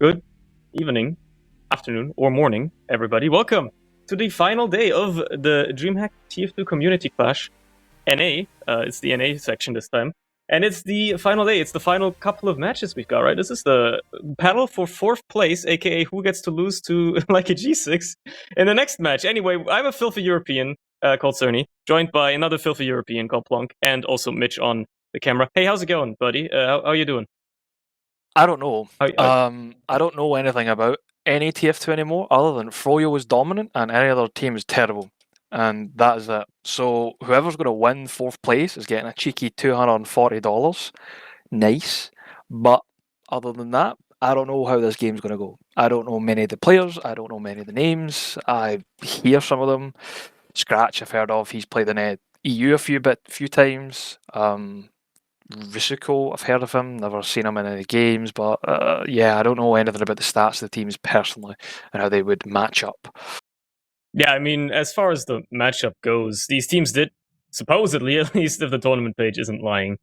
Good evening, afternoon, or morning, everybody. Welcome to the final day of the DreamHack TF2 Community Clash NA. It's the NA section this time. And it's the final day. It's the final couple of matches we've got, right? This is the battle for 4th place, aka who gets to lose to like a G6 in the next match. Anyway, I'm a filthy European called Cerny, joined by another filthy European called Plonk, and also Mitch on the camera. Hey, how's it going, buddy? How are you doing? I don't know. How- I don't know anything about any TF2 anymore, other than Froyo was dominant and any other team is terrible, and that is it. So whoever's going to win 4th place is getting a cheeky $240. Nice, but other than that, I don't know how this game's going to go. I don't know many of the players. I don't know many of the names. I hear some of them. Scratch, I've heard of. He's played in EU a few times. Risico, I've heard of him, never seen him in any games, but yeah, I don't know anything about the stats of the teams personally and how they would match up. Yeah, I mean, as far as the matchup goes, these teams did, supposedly, at least if the tournament page isn't lying,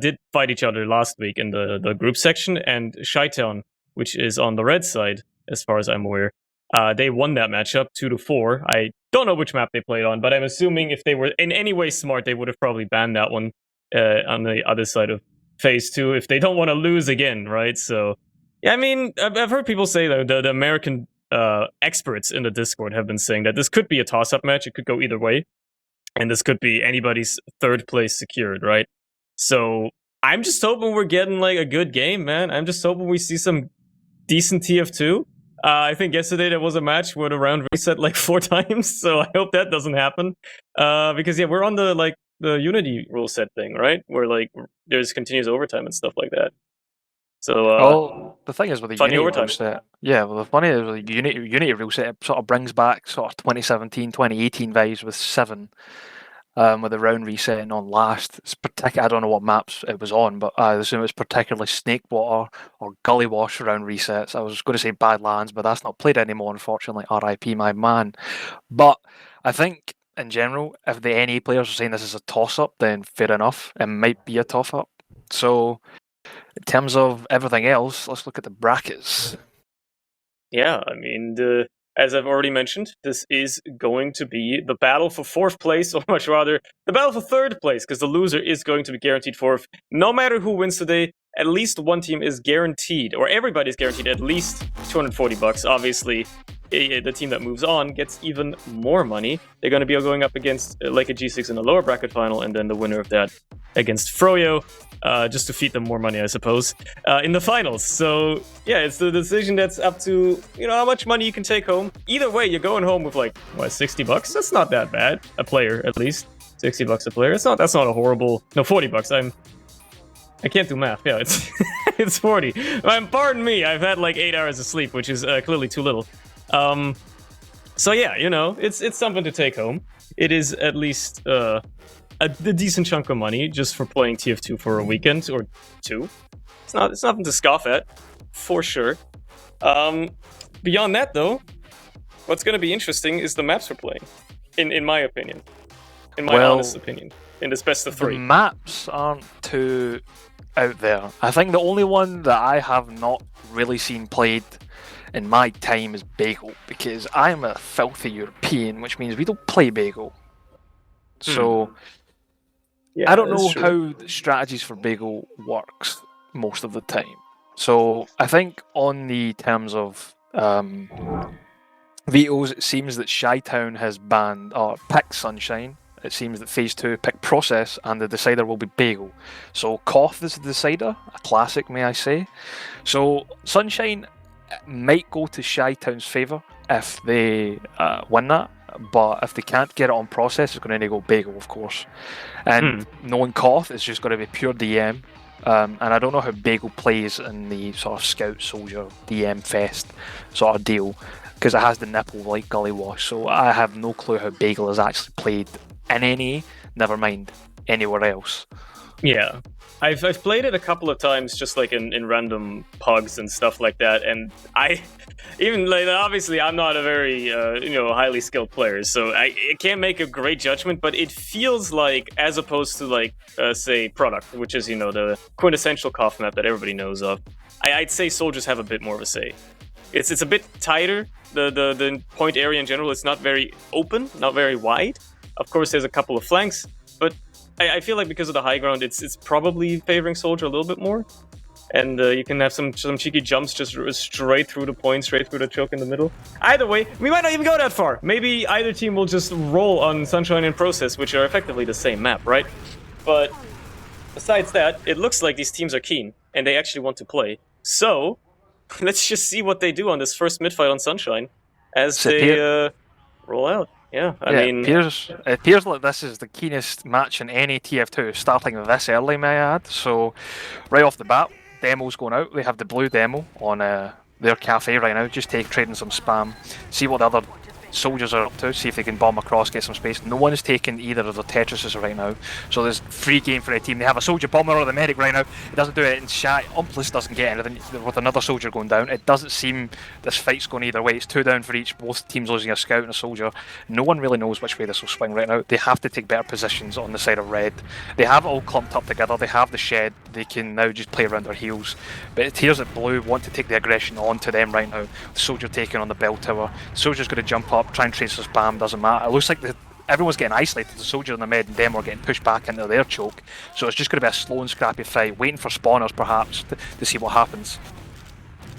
did fight each other last week in the group section, and Shytown, which is on the red side, as far as I'm aware, they won that matchup 2-4. I don't know which map they played on, but I'm assuming if they were in any way smart, they would have probably banned that one on the other side of phase 2 if they don't want to lose again, right? So, yeah, I mean, I've heard people say, though, the American experts in the Discord have been saying that this could be a toss-up match. It could go either way, and this could be anybody's 3rd place secured, right? So I'm just hoping we're getting like a good game, man. I'm just hoping we see some decent TF2. I think yesterday there was a match where the round reset like 4 times, so I hope that doesn't happen. Because yeah, we're on the Unity rule set thing, right? Where like there's continuous overtime and stuff like that. So Well, the thing is with the funny Unity overtime. rule set, yeah, well, the funny is with the Unity rule set, it sort of brings back sort of 2017, 2018 vibes with 7. With the round resetting on last. It's I don't know what maps it was on, but I assume it's particularly Snakewater or Gully Wash round resets. I was going to say Badlands, but that's not played anymore, unfortunately. RIP, my man. But I think, in general, if the NA players are saying this is a toss-up, then fair enough. It might be a toss-up. So, in terms of everything else, let's look at the brackets. Yeah, I mean, as I've already mentioned, this is going to be the battle for 4th place, or much rather, the battle for 3rd place, because the loser is going to be guaranteed 4th. No matter who wins today, at least one team is guaranteed, or everybody's guaranteed at least $240. Obviously, the team that moves on gets even more money. They're going to be going up against like a G6 in the lower bracket final, and then the winner of that against Froyo, just to feed them more money, I suppose, in the finals. So yeah, it's the decision that's up to, you know, how much money you can take home. Either way, you're going home with like, what, $60? That's not that bad. A player, at least. $60 a player. That's not a horrible... No, $40. I can't do math. Yeah, it's it's 40. Pardon me, I've had like 8 hours of sleep, which is clearly too little. So yeah, you know, it's something to take home. It is at least a decent chunk of money just for playing TF2 for a weekend or 2. It's nothing to scoff at, for sure. Beyond that, though, what's going to be interesting is the maps we're playing, in my opinion. In my honest opinion. In this best of 3. The maps aren't too out there. I think the only one that I have not really seen played in my time is Bagel, because I'm a filthy European, which means we don't play Bagel. So yeah, I don't know how the strategies for Bagel works most of the time. So I think on the terms of vetoes, it seems that Shytown has banned or picked Sunshine. It seems that phase 2 picked Process, and the decider will be Bagel. So Koth is the decider, a classic, may I say. So Sunshine might go to Shytown's favour if they win that, but if they can't get it on Process, it's going to go Bagel, of course. And knowing Koth, it's just going to be pure DM. And I don't know how Bagel plays in the sort of Scout Soldier DM Fest sort of deal, because it has the nipple like Gully Wash, so I have no clue how Bagel is actually played in NA, never mind anywhere else. Yeah. I've played it a couple of times, just like in random pugs and stuff like that, and I even like obviously I'm not a very highly skilled player, so I can't make a great judgment. But it feels like, as opposed to like say Product, which is the quintessential KOF map that everybody knows of, I'd say soldiers have a bit more of a say. It's a bit tighter. The point area in general is not very open, not very wide. Of course, there's a couple of flanks, but I feel like because of the high ground, it's probably favoring soldier a little bit more, and you can have some cheeky jumps just straight through the point, straight through the choke in the middle. Either way, we might not even go that far. Maybe either team will just roll on Sunshine and Process, which are effectively the same map, right? But besides that, it looks like these teams are keen and they actually want to play. So let's just see what they do on this first mid fight on Sunshine as they roll out. Yeah, I mean... it appears like this is the keenest match in any TF2, starting this early, may I add. So, right off the bat, demo's going out. They have the blue demo on their cafe right now, just trading some spam. See what the other soldiers are up to, see if they can bomb across, get some space. No one is taking either of the Tetrises right now, so there's free game for a team. They have a soldier bomber or the medic right now. It doesn't do it in Shy. Umpless doesn't get anything with another soldier going down. It doesn't seem this fight's going either way. It's 2 down for each. Both teams losing a scout and a soldier. No one really knows which way this will swing right now. They have to take better positions on the side of red. They have it all clumped up together. They have the shed. They can now just play around their heels. But it appears that blue want to take the aggression onto them right now. The soldier taking on the bell tower. The soldier's going to jump up, try and trace his spam, doesn't matter. It looks like everyone's getting isolated. The soldier in the mid and them are getting pushed back into their choke. So it's just going to be a slow and scrappy fight, waiting for spawners perhaps to see what happens.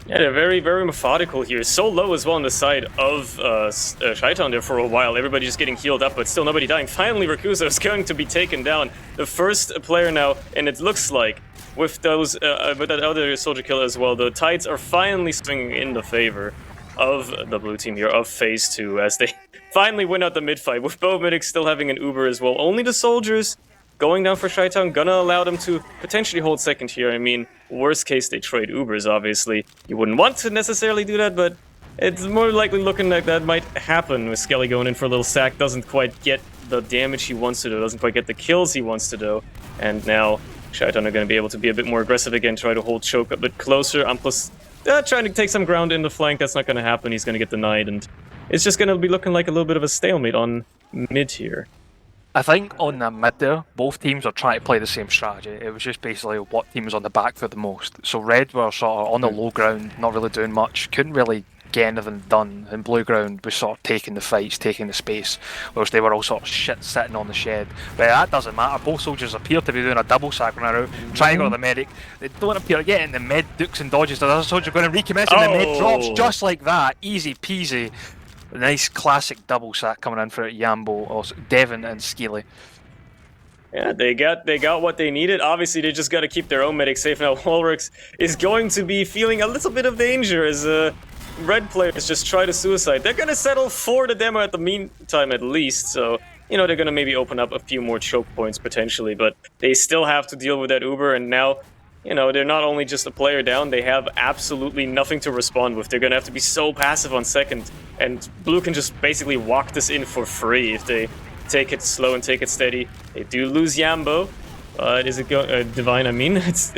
Yeah, they're very, very methodical here. So low as well on the side of shytown there for a while. Everybody just getting healed up, but still nobody dying. Finally, Rakusa is going to be taken down. The first player now, and it looks like with those with that other soldier kill as well, the tides are finally swinging in the favor of the blue team here, of Phase 2, as they finally win out the mid-fight, with both medics still having an Uber as well. Only the soldiers going down for shytown, gonna allow them to potentially hold second here. I mean, worst case, they trade Ubers, obviously. You wouldn't want to necessarily do that, but it's more likely looking like that might happen, with Skelly going in for a little sack, doesn't quite get the damage he wants to do, doesn't quite get the kills he wants to do, and now shytown are going to be able to be a bit more aggressive again, try to hold choke a bit closer. Plus trying to take some ground in the flank, that's not going to happen, he's going to get denied, and it's just going to be looking like a little bit of a stalemate on mid here. I think on the mid there, both teams are trying to play the same strategy. It was just basically what team was on the back foot the most. So red were sort of on the low ground, not really doing much, couldn't really get anything done, and blue ground was sort of taking the fights, taking the space, whereas they were all sort of shit sitting on the shed. But that doesn't matter. Both soldiers appear to be doing a double sack right now, trying to go to the medic. They don't appear getting the mid dukes and dodges. The other soldier going to recommit, and the mid drops just like that, easy peasy. A nice classic double sack coming in for Yambo, or Devon and Skeely. Yeah, they got what they needed. Obviously, they just got to keep their own medic safe now. Ulrich is going to be feeling a little bit of danger as red players just try to suicide. They're going to settle for the demo at the meantime, at least. So, they're going to maybe open up a few more choke points potentially, but they still have to deal with that Uber, and now they're not only just a player down, they have absolutely nothing to respond with. They're going to have to be so passive on second, and blue can just basically walk this in for free if they take it slow and take it steady. They do lose Yambo. Is it Divine, I mean? It's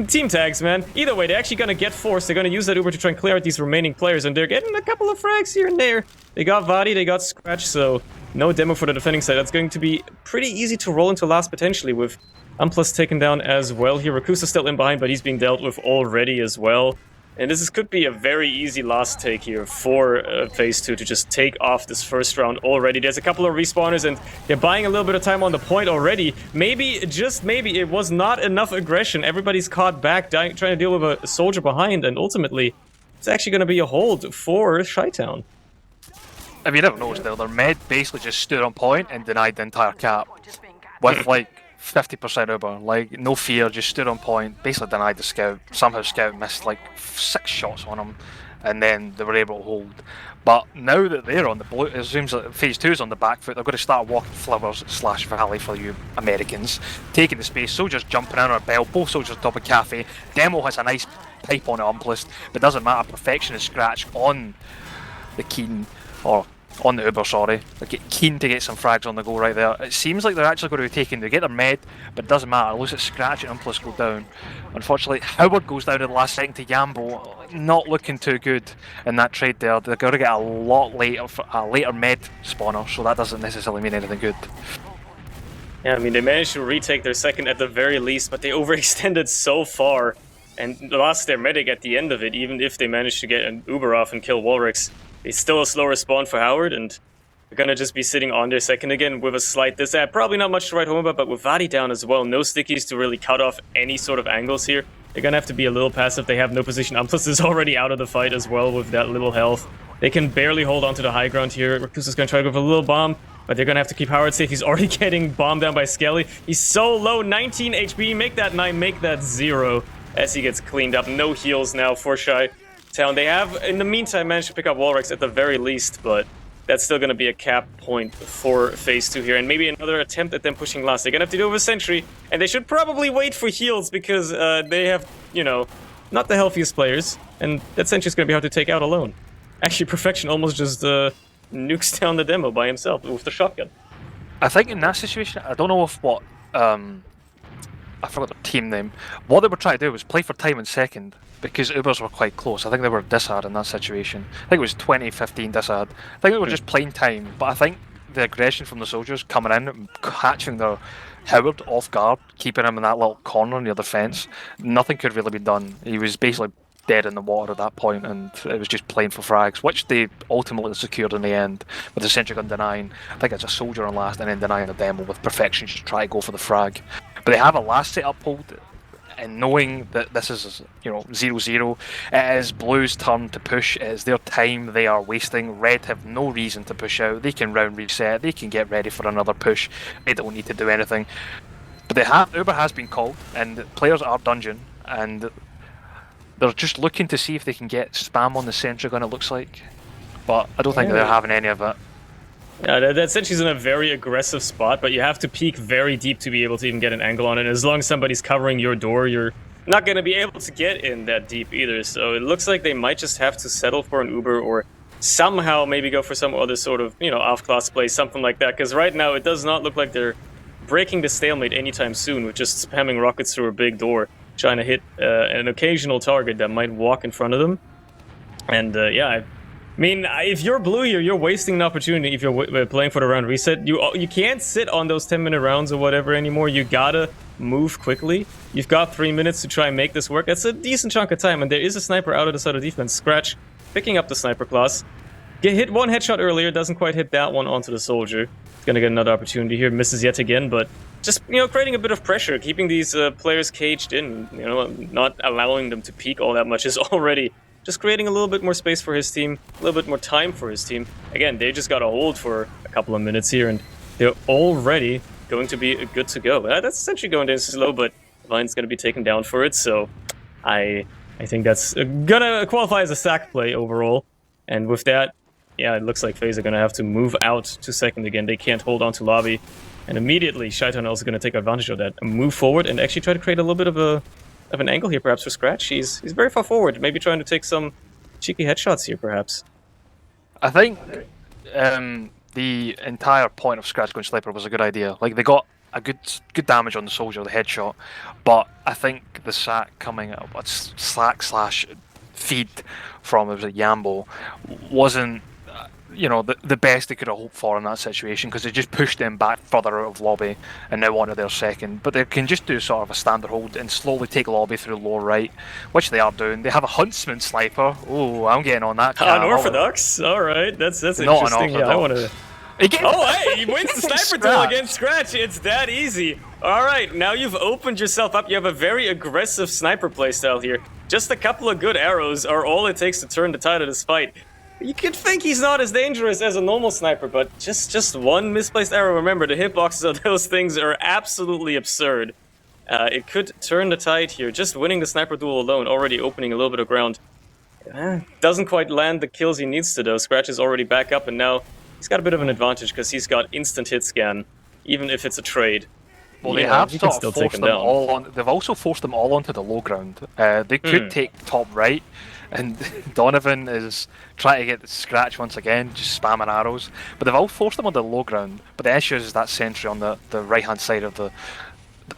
team tags, man. Either way, they're actually going to get forced. They're going to use that Uber to try and clear out these remaining players, and they're getting a couple of frags here and there. They got Vadi, they got Scratch, so no demo for the defending side. That's going to be pretty easy to roll into last, potentially, with Unplus taken down as well here. Rakusa still in behind, but he's being dealt with already as well. And this could be a very easy last take here for Phase 2 to just take off this first round already. There's a couple of respawners, and they're buying a little bit of time on the point already. Maybe, just maybe, it was not enough aggression. Everybody's caught back, trying to deal with a soldier behind, and ultimately, it's actually going to be a hold for shytown. I mean, you never know, though. Their med basically just stood on point and denied the entire cap with, like, 50% Uber, like no fear, just stood on point, basically denied the scout. Somehow scout missed like 6 shots on him, and then they were able to hold. But now that they're on the blue, it seems that Phase 2 is on the back foot. They're going to start walking flowers / valley for you Americans, taking the space. Soldiers jumping in on a bell, both soldiers top of cafe. Demo has a nice pipe on it, Umplist, but doesn't matter. Perfection is Scratch on the Keen, or on the Uber, sorry. They're keen to get some frags on the go right there. It seems like they're actually going to be taking, they get their med, but it doesn't matter. It looks like Scratch and Impulse go down. Unfortunately, Howard goes down at the last second to Yambo. Not looking too good in that trade there. They're going to get a lot later, a later med spawner, so that doesn't necessarily mean anything good. Yeah, I mean, they managed to retake their second at the very least, but they overextended so far and lost their medic at the end of it. Even if they managed to get an Uber off and kill Walrix, it's still a slow respawn for Howard, and they're gonna just be sitting on their second again with a slight disab. Probably not much to write home about, but with Vadi down as well, no stickies to really cut off any sort of angles here. They're gonna have to be a little passive. They have no position. Amplus is already out of the fight as well with that little health. They can barely hold on to the high ground here. Rakusa's gonna try to go for a little bomb, but they're gonna have to keep Howard safe. He's already getting bombed down by Skelly. He's so low, 19 HP. Make that 9, make that 0 as he gets cleaned up. No heals now for shytown. They have, in the meantime, managed to pick up Walrix at the very least, but that's still gonna be a cap point for phase 2 here, and maybe another attempt at them pushing last. They're gonna have to do it with Sentry, and they should probably wait for heals because they have, you know, not the healthiest players, and that Sentry's gonna be hard to take out alone. Actually, Perfection almost just nukes down the demo by himself with the shotgun. I think in that situation, I don't know if what, I forgot their team name. What they were trying to do was play for time in second, because Ubers were quite close. I think they were disard in that situation. I think it was 2015 disard. I think they were just playing time, but I think the aggression from the soldiers coming in, catching their Howard off guard, keeping him in that little corner near the fence, nothing could really be done. He was basically dead in the water at that point, and it was just playing for frags, which they ultimately secured in the end with the sentry gun denying. I think it's a soldier on last and then denying the demo with Perfection to try to go for the frag. But they have a last setup hold, and knowing that this is, you know, 0-0, it is Blue's turn to push. It is their time they are wasting. Red have no reason to push out. They can round reset. They can get ready for another push. They don't need to do anything. But they have, Uber has been called, and players are dungeon, and they're just looking to see if they can get spam on the sentry gun, it looks like. But I don't think they're having any of it. Yeah, that Sentry's in a very aggressive spot, but you have to peek very deep to be able to even get an angle on it. As long as somebody's covering your door, you're not going to be able to get in that deep either. So it looks like they might just have to settle for an Uber or somehow maybe go for some other sort of, you know, off-class play, something like that. Because right now it does not look like they're breaking the stalemate anytime soon with just spamming rockets through a big door, trying to hit an occasional target that might walk in front of them. And yeah, I mean, if you're blue here, you're wasting an opportunity if you're playing for the round reset. You can't sit on those 10-minute rounds or whatever anymore. You gotta move quickly. You've got 3 minutes to try and make this work. That's a decent chunk of time, and there is a sniper out of the side of defense. Scratch picking up the sniper class. Get hit one headshot earlier, doesn't quite hit that one onto the soldier. He's gonna get another opportunity here, misses yet again, but just, you know, creating a bit of pressure, keeping these players caged in, you know, not allowing them to peek all that much is already just creating a little bit more space for his team, a little bit more time for his team. Again, they just got to hold for a couple of minutes here, and they're already going to be good to go. That's essentially going down slow, but Vine's going to be taken down for it, so I think that's gonna qualify as a sack play overall. And with that, yeah, it looks like FaZe are going to have to move out to second again. They can't hold on to lobby, and immediately shytown also going to take advantage of that and move forward and actually try to create a little bit of an angle here, perhaps, for Scratch. He's very far forward, maybe trying to take some cheeky headshots here, perhaps. I think the entire point of Scratch going Sniper was a good idea. Like, they got a good damage on the soldier, the headshot, but I think the sack coming out, slack / feed from, it was a Yambo, wasn't, you know, the best they could have hoped for in that situation, because they just pushed them back further out of lobby and now onto their second. But they can just do sort of a standard hold and slowly take lobby through lower right, which they are doing. They have a Huntsman sniper. Oh, I'm getting on that. Unorthodox? Alright, that's interesting. Yeah, I want to... Oh, hey, he wins the sniper duel against Scratch. It's that easy. Alright, now you've opened yourself up. You have a very aggressive sniper playstyle here. Just a couple of good arrows are all it takes to turn the tide of this fight. You could think he's not as dangerous as a normal sniper, but just one misplaced arrow. Remember, the hitboxes of those things are absolutely absurd. It could turn the tide here. Just winning the sniper duel alone, already opening a little bit of ground. Doesn't quite land the kills he needs to, though. Scratch is already back up, and now he's got a bit of an advantage because he's got instant hit scan, even if it's a trade. Well, you they know, have you can sort still of take forced him them down. all on. They've also forced them all onto the low ground. They could take top right, and Donovan is trying to get the scratch once again, just spamming arrows. But they've all forced them on the low ground. But the issue is that sentry on the right hand side of the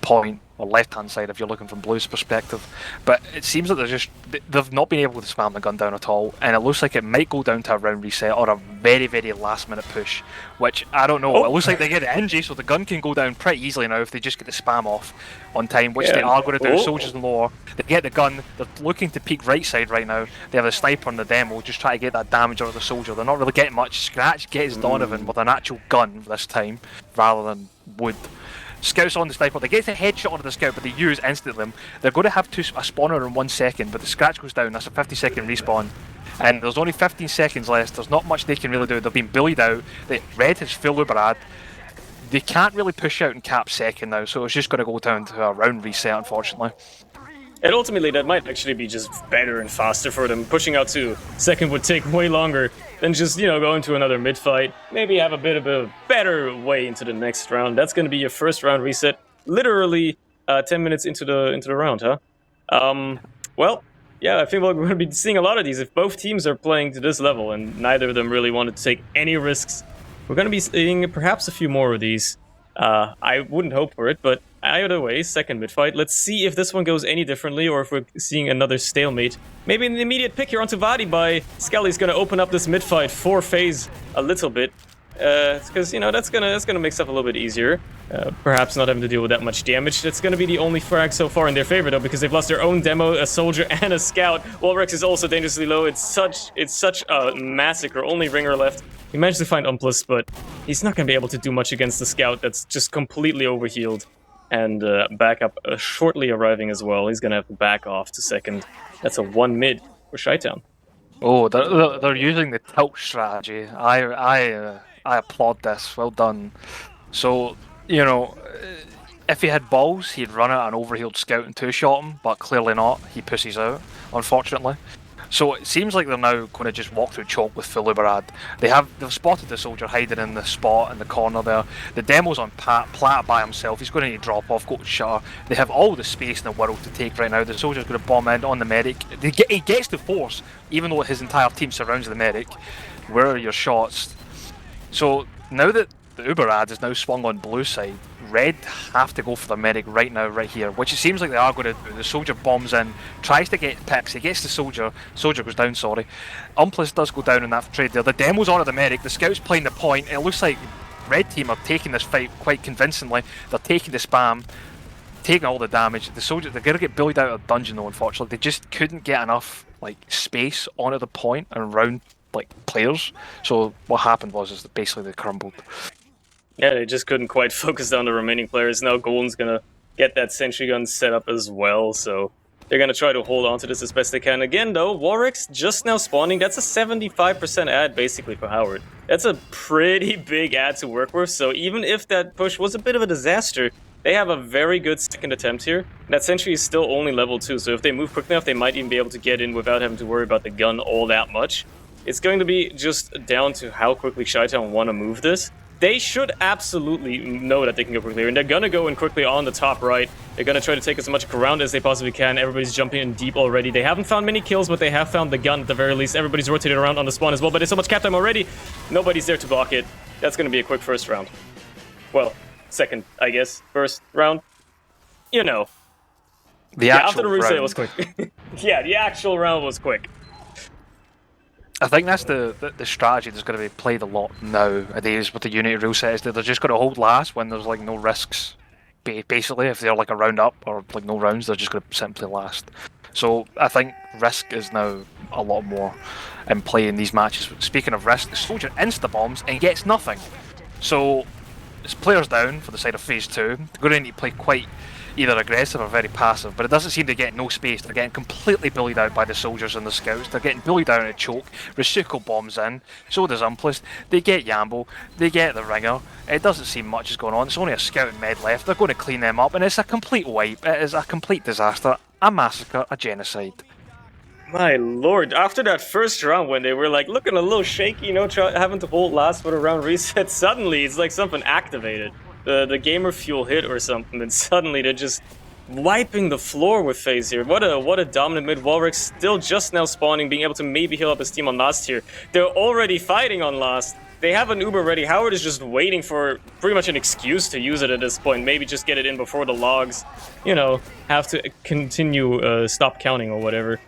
point, or left hand side if you're looking from Blue's perspective. But it seems that they've not been able to spam the gun down at all, and it looks like it might go down to a round reset or a very, very last minute push, which I don't know. Oh. It looks like they get the NG, so the gun can go down pretty easily now if they just get the spam off on time, which Yeah. they are going to do. Oh. Soldiers and lower, they get the gun, they're looking to peek right side right now. They have a sniper on the demo, just try to get that damage out of the soldier. They're not really getting much. Scratch gets Donovan with an actual gun this time rather than wood. Scouts on the sniper, they get a headshot onto the scout, but they use instantly. They're going to have a spawner in 1 second, but the scratch goes down. That's a 50-second respawn, and there's only 15 seconds left. There's not much they can really do. They've been bullied out. Red has full Uberad. They can't really push out and cap second now, so it's just going to go down to a round reset, unfortunately. And ultimately, that might actually be just better and faster for them. Pushing out to second would take way longer than just, you know, going to another mid-fight. Maybe have a bit of a better way into the next round. That's going to be your first round reset. Literally 10 minutes into the round, huh? Well, yeah, I think we're going to be seeing a lot of these. If both teams are playing to this level and neither of them really wanted to take any risks, we're going to be seeing perhaps a few more of these. I wouldn't hope for it, but either way, second mid-fight. Let's see if this one goes any differently, or if we're seeing another stalemate. Maybe an immediate pick here onto Vadi by Skelly's going to open up this mid-fight for FaZe a little bit. Because, you know, that's gonna make stuff a little bit easier. Perhaps not having to deal with that much damage. That's gonna be the only frag so far in their favor, though, because they've lost their own demo, a soldier, and a scout. Walrex is also dangerously low. It's such a massacre. Only Ringer left. He managed to find Umplus, but he's not gonna be able to do much against the scout that's just completely overhealed. And backup shortly arriving as well. He's gonna have to back off to second. That's a 1 mid for Shytown. Oh, they're using the tilt strategy. I applaud this. Well done. So, you know, if he had balls, he'd run out an overhealed scout and two-shot him, but clearly not. He pushes out, unfortunately. So it seems like they're now going to just walk through chalk with full Uberad. They've spotted the soldier hiding in the spot in the corner there. The demo's on Platt by himself. He's going to need to drop off, go to shutter. They have all the space in the world to take right now. The soldier's going to bomb in on the medic. He gets the force, even though his entire team surrounds the medic. Where are your shots? So now that the Uberad is now swung on blue side, Red have to go for the medic right now, right here, which it seems like they are going to do. The soldier bombs in, tries to get picks, he gets the soldier goes down, sorry. Umplus does go down in that trade there. The demo's on at the medic, the scout's playing the point. It looks like Red team are taking this fight quite convincingly. They're taking the spam, taking all the damage. The soldier, they're going to get bullied out of the dungeon though, unfortunately. They just couldn't get enough like space onto the point and around like players. So what happened was that basically they crumbled. Yeah, they just couldn't quite focus down the remaining players. Now Golden's gonna get that sentry gun set up as well, so they're gonna try to hold on to this as best they can. Again, though, Warwick's just now spawning. That's a 75% ad, basically, for Howard. That's a pretty big ad to work with, so even if that push was a bit of a disaster, they have a very good second attempt here. That sentry is still only level 2, so if they move quickly enough, they might even be able to get in without having to worry about the gun all that much. It's going to be just down to how quickly Shytown want to move this. They should absolutely know that they can go quickly, and they're gonna go in quickly on the top right. They're gonna try to take as much ground as they possibly can. Everybody's jumping in deep already. They haven't found many kills, but they have found the gun at the very least. Everybody's rotated around on the spawn as well, but there's so much cap time already. Nobody's there to block it. That's gonna be a quick first round. Well, second, I guess. First round. You know. After the reset, it was quick. Yeah, the actual round was quick. I think that's the strategy that's going to be played a lot nowadays with the Unity rule set, is that they're just going to hold last when there's like no risks. Basically, if they're like a round up or like no rounds, they're just going to simply last. So I think risk is now a lot more in play in these matches. Speaking of risk, the soldier insta-bombs and gets nothing. So it's players down for the side of FaZe 2. They're going to need to play quite either aggressive or very passive, but it doesn't seem to get no space. They're getting completely bullied out by the soldiers and the scouts. They're getting bullied down at choke. Rasuko bombs in, so does Umplus. They get Yambo, they get the Ringer. It doesn't seem much is going on. It's only a scout and med left. They're going to clean them up, and it's a complete wipe. It is a complete disaster, a massacre, a genocide. My lord, after that first round when they were like looking a little shaky, you know, having to hold last for the round reset, suddenly it's like something activated. the gamer fuel hit or something, and suddenly they're just wiping the floor with FaZe here. What a dominant mid. Walrick still just now spawning, being able to maybe heal up his team on last here. They're already fighting on last. They have an Uber ready. Howard is just waiting for pretty much an excuse to use it at this point. Maybe just get it in before the logs, you know, have to continue stop counting or whatever.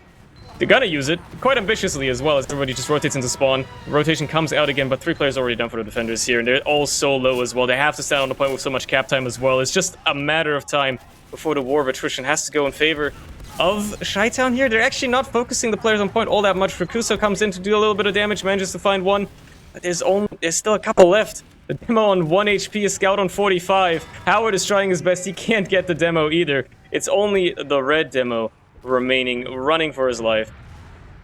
They're gonna use it quite ambitiously as well, as everybody just rotates into spawn. Rotation comes out again, but 3 players already down for the defenders here, and they're all so low as well. They have to stand on the point with so much cap time as well. It's just a matter of time before the war of attrition has to go in favor of shytown here. They're actually not focusing the players on point all that much. Rakusa comes in to do a little bit of damage, manages to find one, but there's still a couple left. The demo on 1 HP, a scout on 45. Howard is trying his best. He can't get the demo either. It's only the red demo remaining, running for his life,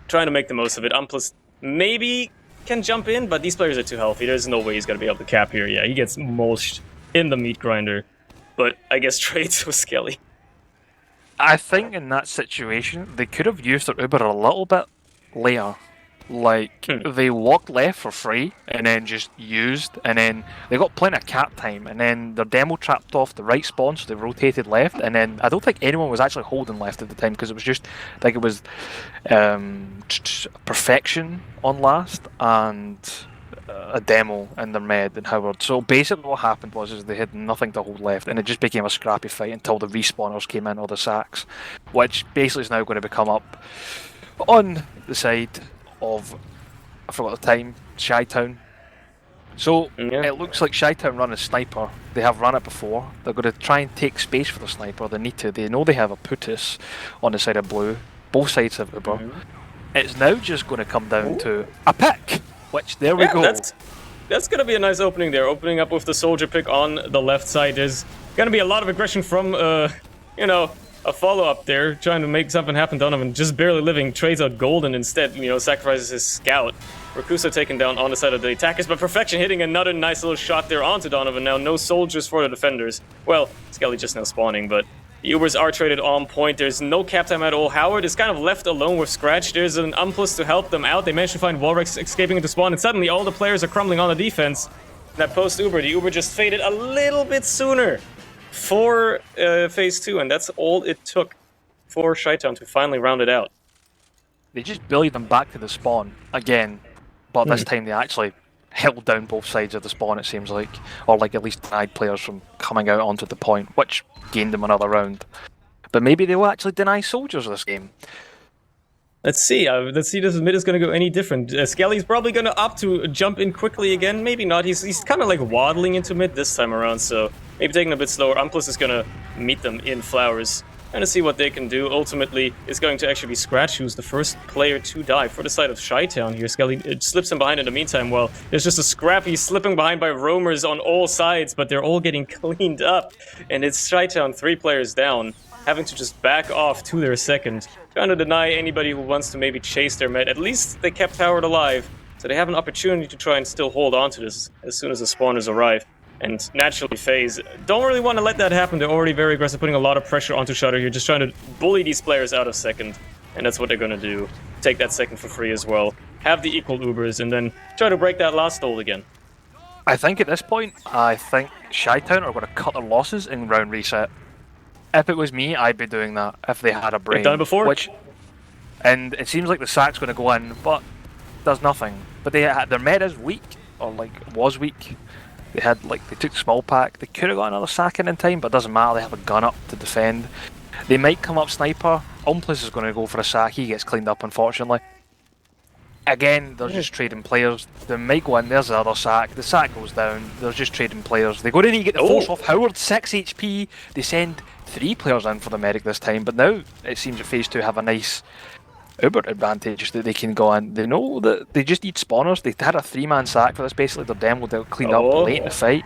trying to make the most of it. Plus maybe can jump in, but these players are too healthy. There's no way he's gonna be able to cap here. Yeah, he gets mulched in the meat grinder, but I guess trades with Skelly. I think in that situation, they could have used their Uber a little bit later. Like, they walked left for free, and then just used, and then they got plenty of cap time, and then their demo trapped off the right spawn, so they rotated left, and then I don't think anyone was actually holding left at the time, because it was just, like, it was perfection on last, and a demo in their med and Howard. So basically what happened was is they had nothing to hold left, and it just became a scrappy fight until the respawners came in, or the sacks, which basically is now going to become up on the side of, I forgot the time, shytown. So it looks like shytown run a sniper. They have run it before. They're going to try and take space for the sniper. They need to. They know they have a Putus on the side of blue. Both sides have Uber. It's now just going to come down to a pick, which there we go. That's going to be a nice opening there. Opening up with the soldier pick on the left side. There's going to be a lot of aggression from, you know, a follow-up there, trying to make something happen. Donovan just barely living, trades out Golden instead, you know, sacrifices his scout. Rakusa taken down on the side of the attackers, but Perfection hitting another nice little shot there onto Donovan. Now no soldiers for the defenders. Well, Skelly just now spawning, but the Ubers are traded on point. There's no cap time at all. Howard is kind of left alone with Scratch. There's an Unplus to help them out. They manage to find Walrex escaping into spawn, and suddenly all the players are crumbling on the defense. That post-Uber, the Uber just faded a little bit sooner for phase 2, and that's all it took for shytown to finally round it out. They just bullied them back to the spawn again, but this time they actually held down both sides of the spawn, it seems like, or like at least denied players from coming out onto the point, which gained them another round. But maybe they will actually deny soldiers this game. Let's see if this mid is going to go any different. Skelly's probably going to opt to jump in quickly again. Maybe not. He's kind of like waddling into mid this time around, so maybe taking a bit slower. Unplus is going to meet them in flowers. And to see what they can do. Ultimately, it's going to actually be Scratch, who's the first player to die for the side of shytown here. Skelly slips him behind in the meantime. Well, there's just a scrappy slipping behind by roamers on all sides, but they're all getting cleaned up. And it's shytown 3 players down, having to just back off to their second, trying to deny anybody who wants to maybe chase their med. At least they kept Howard alive, so they have an opportunity to try and still hold on to this as soon as the spawners arrive. And naturally, FaZe don't really want to let that happen. They're already very aggressive, putting a lot of pressure onto Shutter here, just trying to bully these players out of second. And that's what they're going to do. Take that second for free as well. Have the equal Ubers, and then try to break that last hold again. I think at this point, I think shytown are going to cut their losses in round reset. If it was me, I'd be doing that if they had a brain. They've done it before? And it seems like the sack's going to go in, but does nothing. But their med is weak, or like was weak. They took the small pack. They could have got another sack in time, but it doesn't matter. They have a gun up to defend. They might come up sniper. Unplus is going to go for a sack. He gets cleaned up, unfortunately. Again, they're just trading players. They might go in. There's the other sack. The sack goes down. They're just trading players. They go in and get the force off Howard. 6 HP. They send 3 players in for the medic this time, but now it seems that phase 2 have a nice Uber advantage that they can go in. They know that they just need spawners. They had a 3-man sack for this, basically. Their demo, they'll clean up late in the fight.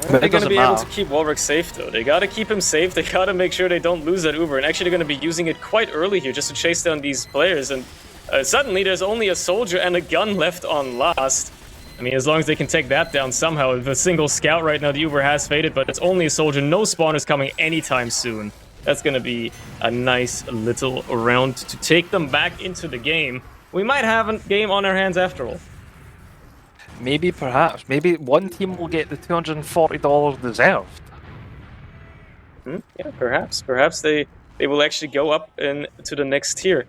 They're going to be able to keep Walrick safe, though. They got to keep him safe. They got to make sure they don't lose that Uber. And actually, they're going to be using it quite early here just to chase down these players. And suddenly, there's only a soldier and a gun left on last. I mean, as long as they can take that down somehow. With a single scout right now, the Uber has faded, but it's only a soldier. No spawners coming anytime soon. That's going to be a nice little round to take them back into the game. We might have a game on our hands after all. Maybe, perhaps. Maybe one team will get the $240 deserved. Yeah, perhaps. Perhaps they will actually go up into the next tier.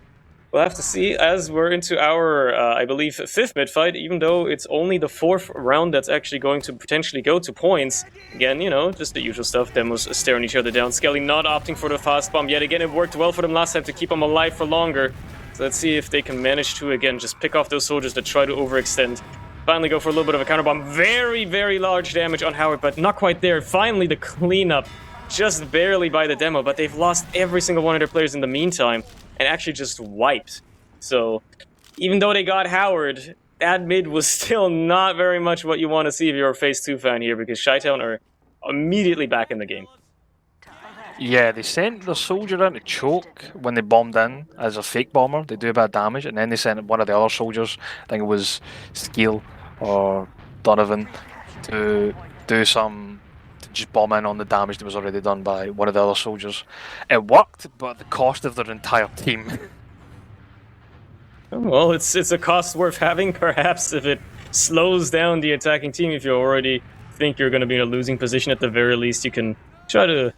We'll have to see as we're into our, I believe, 5th mid fight, even though it's only the 4th round that's actually going to potentially go to points. Again, you know, just the usual stuff. Demos staring each other down. Skelly not opting for the fast bomb. Yet again, it worked well for them last time to keep them alive for longer. So let's see if they can manage to, again, just pick off those soldiers that try to overextend. Finally go for a little bit of a counter bomb. Very, very large damage on Howard, but not quite there. Finally, the cleanup. Just barely by the demo, but they've lost every single one of their players in the meantime, and actually just wiped. So, even though they got Howard, that mid was still not very much what you want to see if you're a Phase 2 fan here, because shytown are immediately back in the game. Yeah, they sent the soldier in to choke when they bombed in as a fake bomber. They do a bit of damage, and then they sent one of the other soldiers, I think it was Skeel or Donovan, to do some, to just bomb in on the damage that was already done by one of the other soldiers. It worked, but at the cost of their entire team. Well, it's a cost worth having, perhaps, if it slows down the attacking team. If you already think you're going to be in a losing position, at the very least, you can try to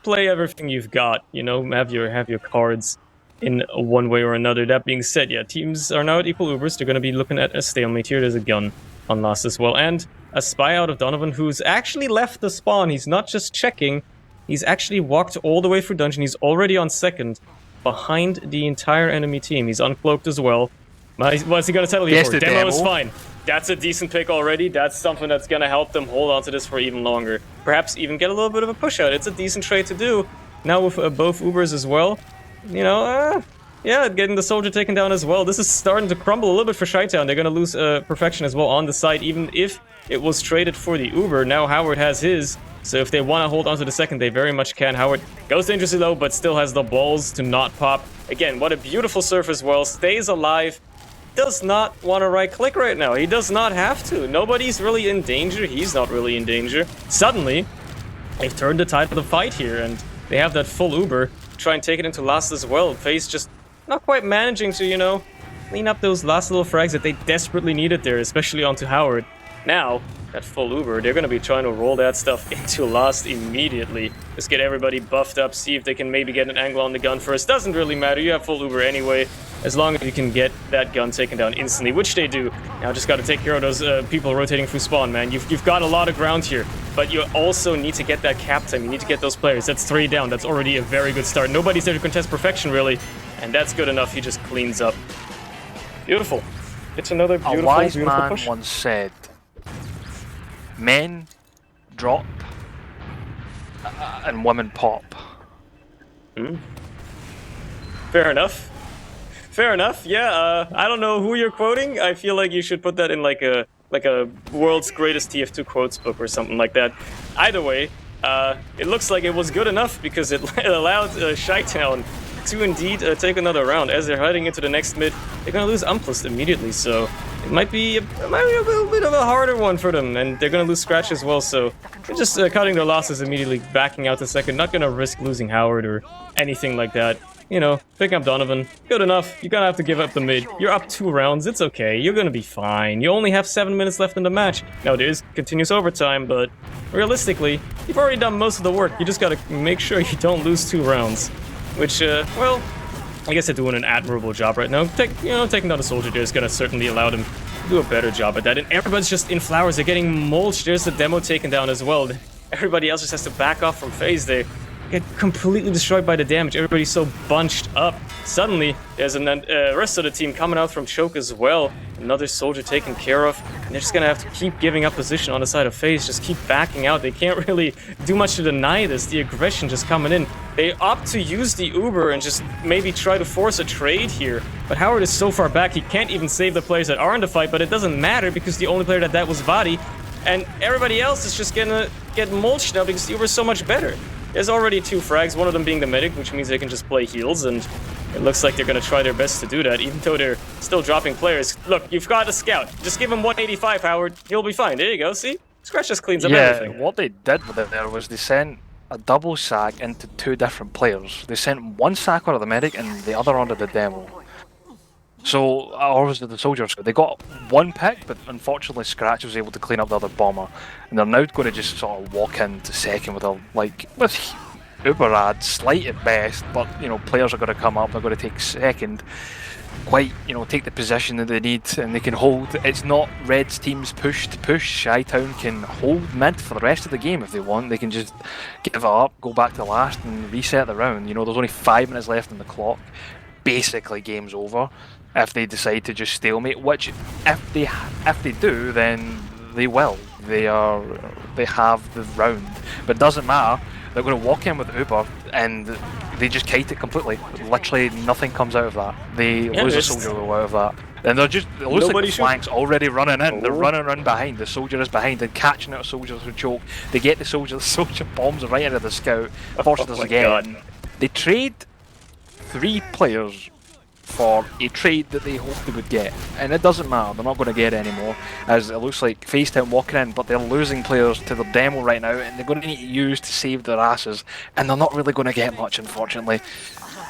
play everything you've got, you know, have your cards in one way or another. That being said, yeah, teams are now at equal ubers. They're going to be looking at a stalemate here. There's a gun on Lost as well, and a spy out of Donovan, who's actually left the spawn. He's not just checking, he's actually walked all the way through dungeon. He's already on 2nd, behind the entire enemy team. He's uncloaked as well. What's he going to settle here for? Demo is fine. That's a decent pick already. That's something that's going to help them hold on to this for even longer. Perhaps even get a little bit of a push out. It's a decent trade to do. Now with both Ubers as well. You know, yeah, getting the soldier taken down as well. This is starting to crumble a little bit for shytown. They're going to lose Perfection as well on the side, even if it was traded for the Uber. Now Howard has his. So if they want to hold on to the 2nd, they very much can. Howard goes dangerously low, but still has the balls to not pop. Again, what a beautiful surf as well. Stays alive. Does not want to right-click right now. He does not have to. Nobody's really in danger. He's not really in danger. Suddenly, they've turned the tide of the fight here, and they have that full Uber. Try and take it into last as well. FaZe just not quite managing to, you know, clean up those last little frags that they desperately needed there, especially onto Howard. Now, that full Uber, they're going to be trying to roll that stuff into last immediately. Just get everybody buffed up, see if they can maybe get an angle on the gun first. Doesn't really matter, you have full Uber anyway, as long as you can get that gun taken down instantly, which they do. Now just got to take care of those people rotating through spawn, man. You've got a lot of ground here, but you also need to get that cap time. You need to get those players. That's 3 down. That's already a very good start. Nobody's there to contest Perfection, really, and that's good enough. He just cleans up. Beautiful. It's another beautiful, beautiful man push. Once said, men drop and women pop. Fair enough. Fair enough. Yeah. I don't know who you're quoting. I feel like you should put that in like a world's greatest TF2 quotes book or something like that. Either way, it looks like it was good enough because it allowed shytown to indeed take another round. As they're heading into the next mid, they're gonna lose Unplus immediately, so it might be a little bit of a harder one for them, and they're gonna lose Scratch as well, so they're just cutting their losses immediately, backing out to 2nd, not gonna risk losing Howard or anything like that. You know, pick up Donovan, good enough. You're gonna have to give up the mid. You're up 2 rounds, it's okay, you're gonna be fine. You only have 7 minutes left in the match. Now, there is continuous overtime, but realistically, you've already done most of the work. You just gotta make sure you don't lose 2 rounds. Which, well, I guess they're doing an admirable job right now. Taking down a soldier there is gonna certainly allow them to do a better job at that. And everybody's just in flowers. They're getting mulched. There's the demo taken down as well. Everybody else just has to back off from FaZe. They get completely destroyed by the damage. Everybody's so bunched up. Suddenly, there's a rest of the team coming out from choke as well. Another soldier taken care of. And they're just gonna have to keep giving up position on the side of FaZe. Just keep backing out. They can't really do much to deny this. The aggression just coming in. They opt to use the Uber and just maybe try to force a trade here. But Howard is so far back, he can't even save the players that are in the fight. But it doesn't matter because the only player that was Vadi. And everybody else is just gonna get mulched now because the Uber is so much better. There's already 2 frags, one of them being the medic, which means they can just play heals, and it looks like they're going to try their best to do that, even though they're still dropping players. Look, you've got a scout. Just give him 185, Howard. He'll be fine. There you go, see? Scratch just cleans up everything. Yeah, what they did with it there was they sent a double sack into 2 different players. They sent one sack onto the medic and the other onto the demo. So, or was it the soldiers? They got one pick, but unfortunately Scratch was able to clean up the other bomber, and they're now going to just sort of walk into second with a with uber ad, slight at best, but players are going to come up. They're going to take second, quite take the position that they need, and they can hold. It's not Red's team's push to push. Shytown can hold mid for the rest of the game if they want. They can just give it up, go back to last, and reset the round. There's only 5 minutes left on the clock. Basically, game's over if they decide to just stalemate. Which, if they do, then they will. They have the round, but it doesn't matter. They're going to walk in with Uber and they just kite it completely. Literally nothing comes out of that. They lose a soldier out of that. And it looks like the flank's already running in. They're running behind. The soldier is behind and catching out soldiers who choke. They get the soldier bombs right into the scout. Forces us again. God. They trade 3 players for a trade that they hoped they would get, and it doesn't matter, they're not going to get it anymore, as it looks like FaceTime walking in, but they're losing players to their demo right now, and they're going to need to use to save their asses, and they're not really going to get much, unfortunately.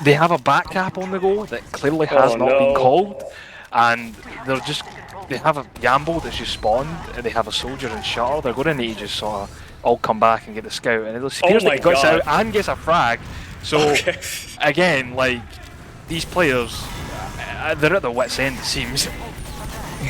They have a back cap on the go that clearly has not been called, and they have a Yambo that's just spawned, and they have a soldier and Shutter. They're going to need to just sort of all come back and get the scout, and it appears like he gets out and gets a frag, so again, these players, they're at their wits' end, it seems.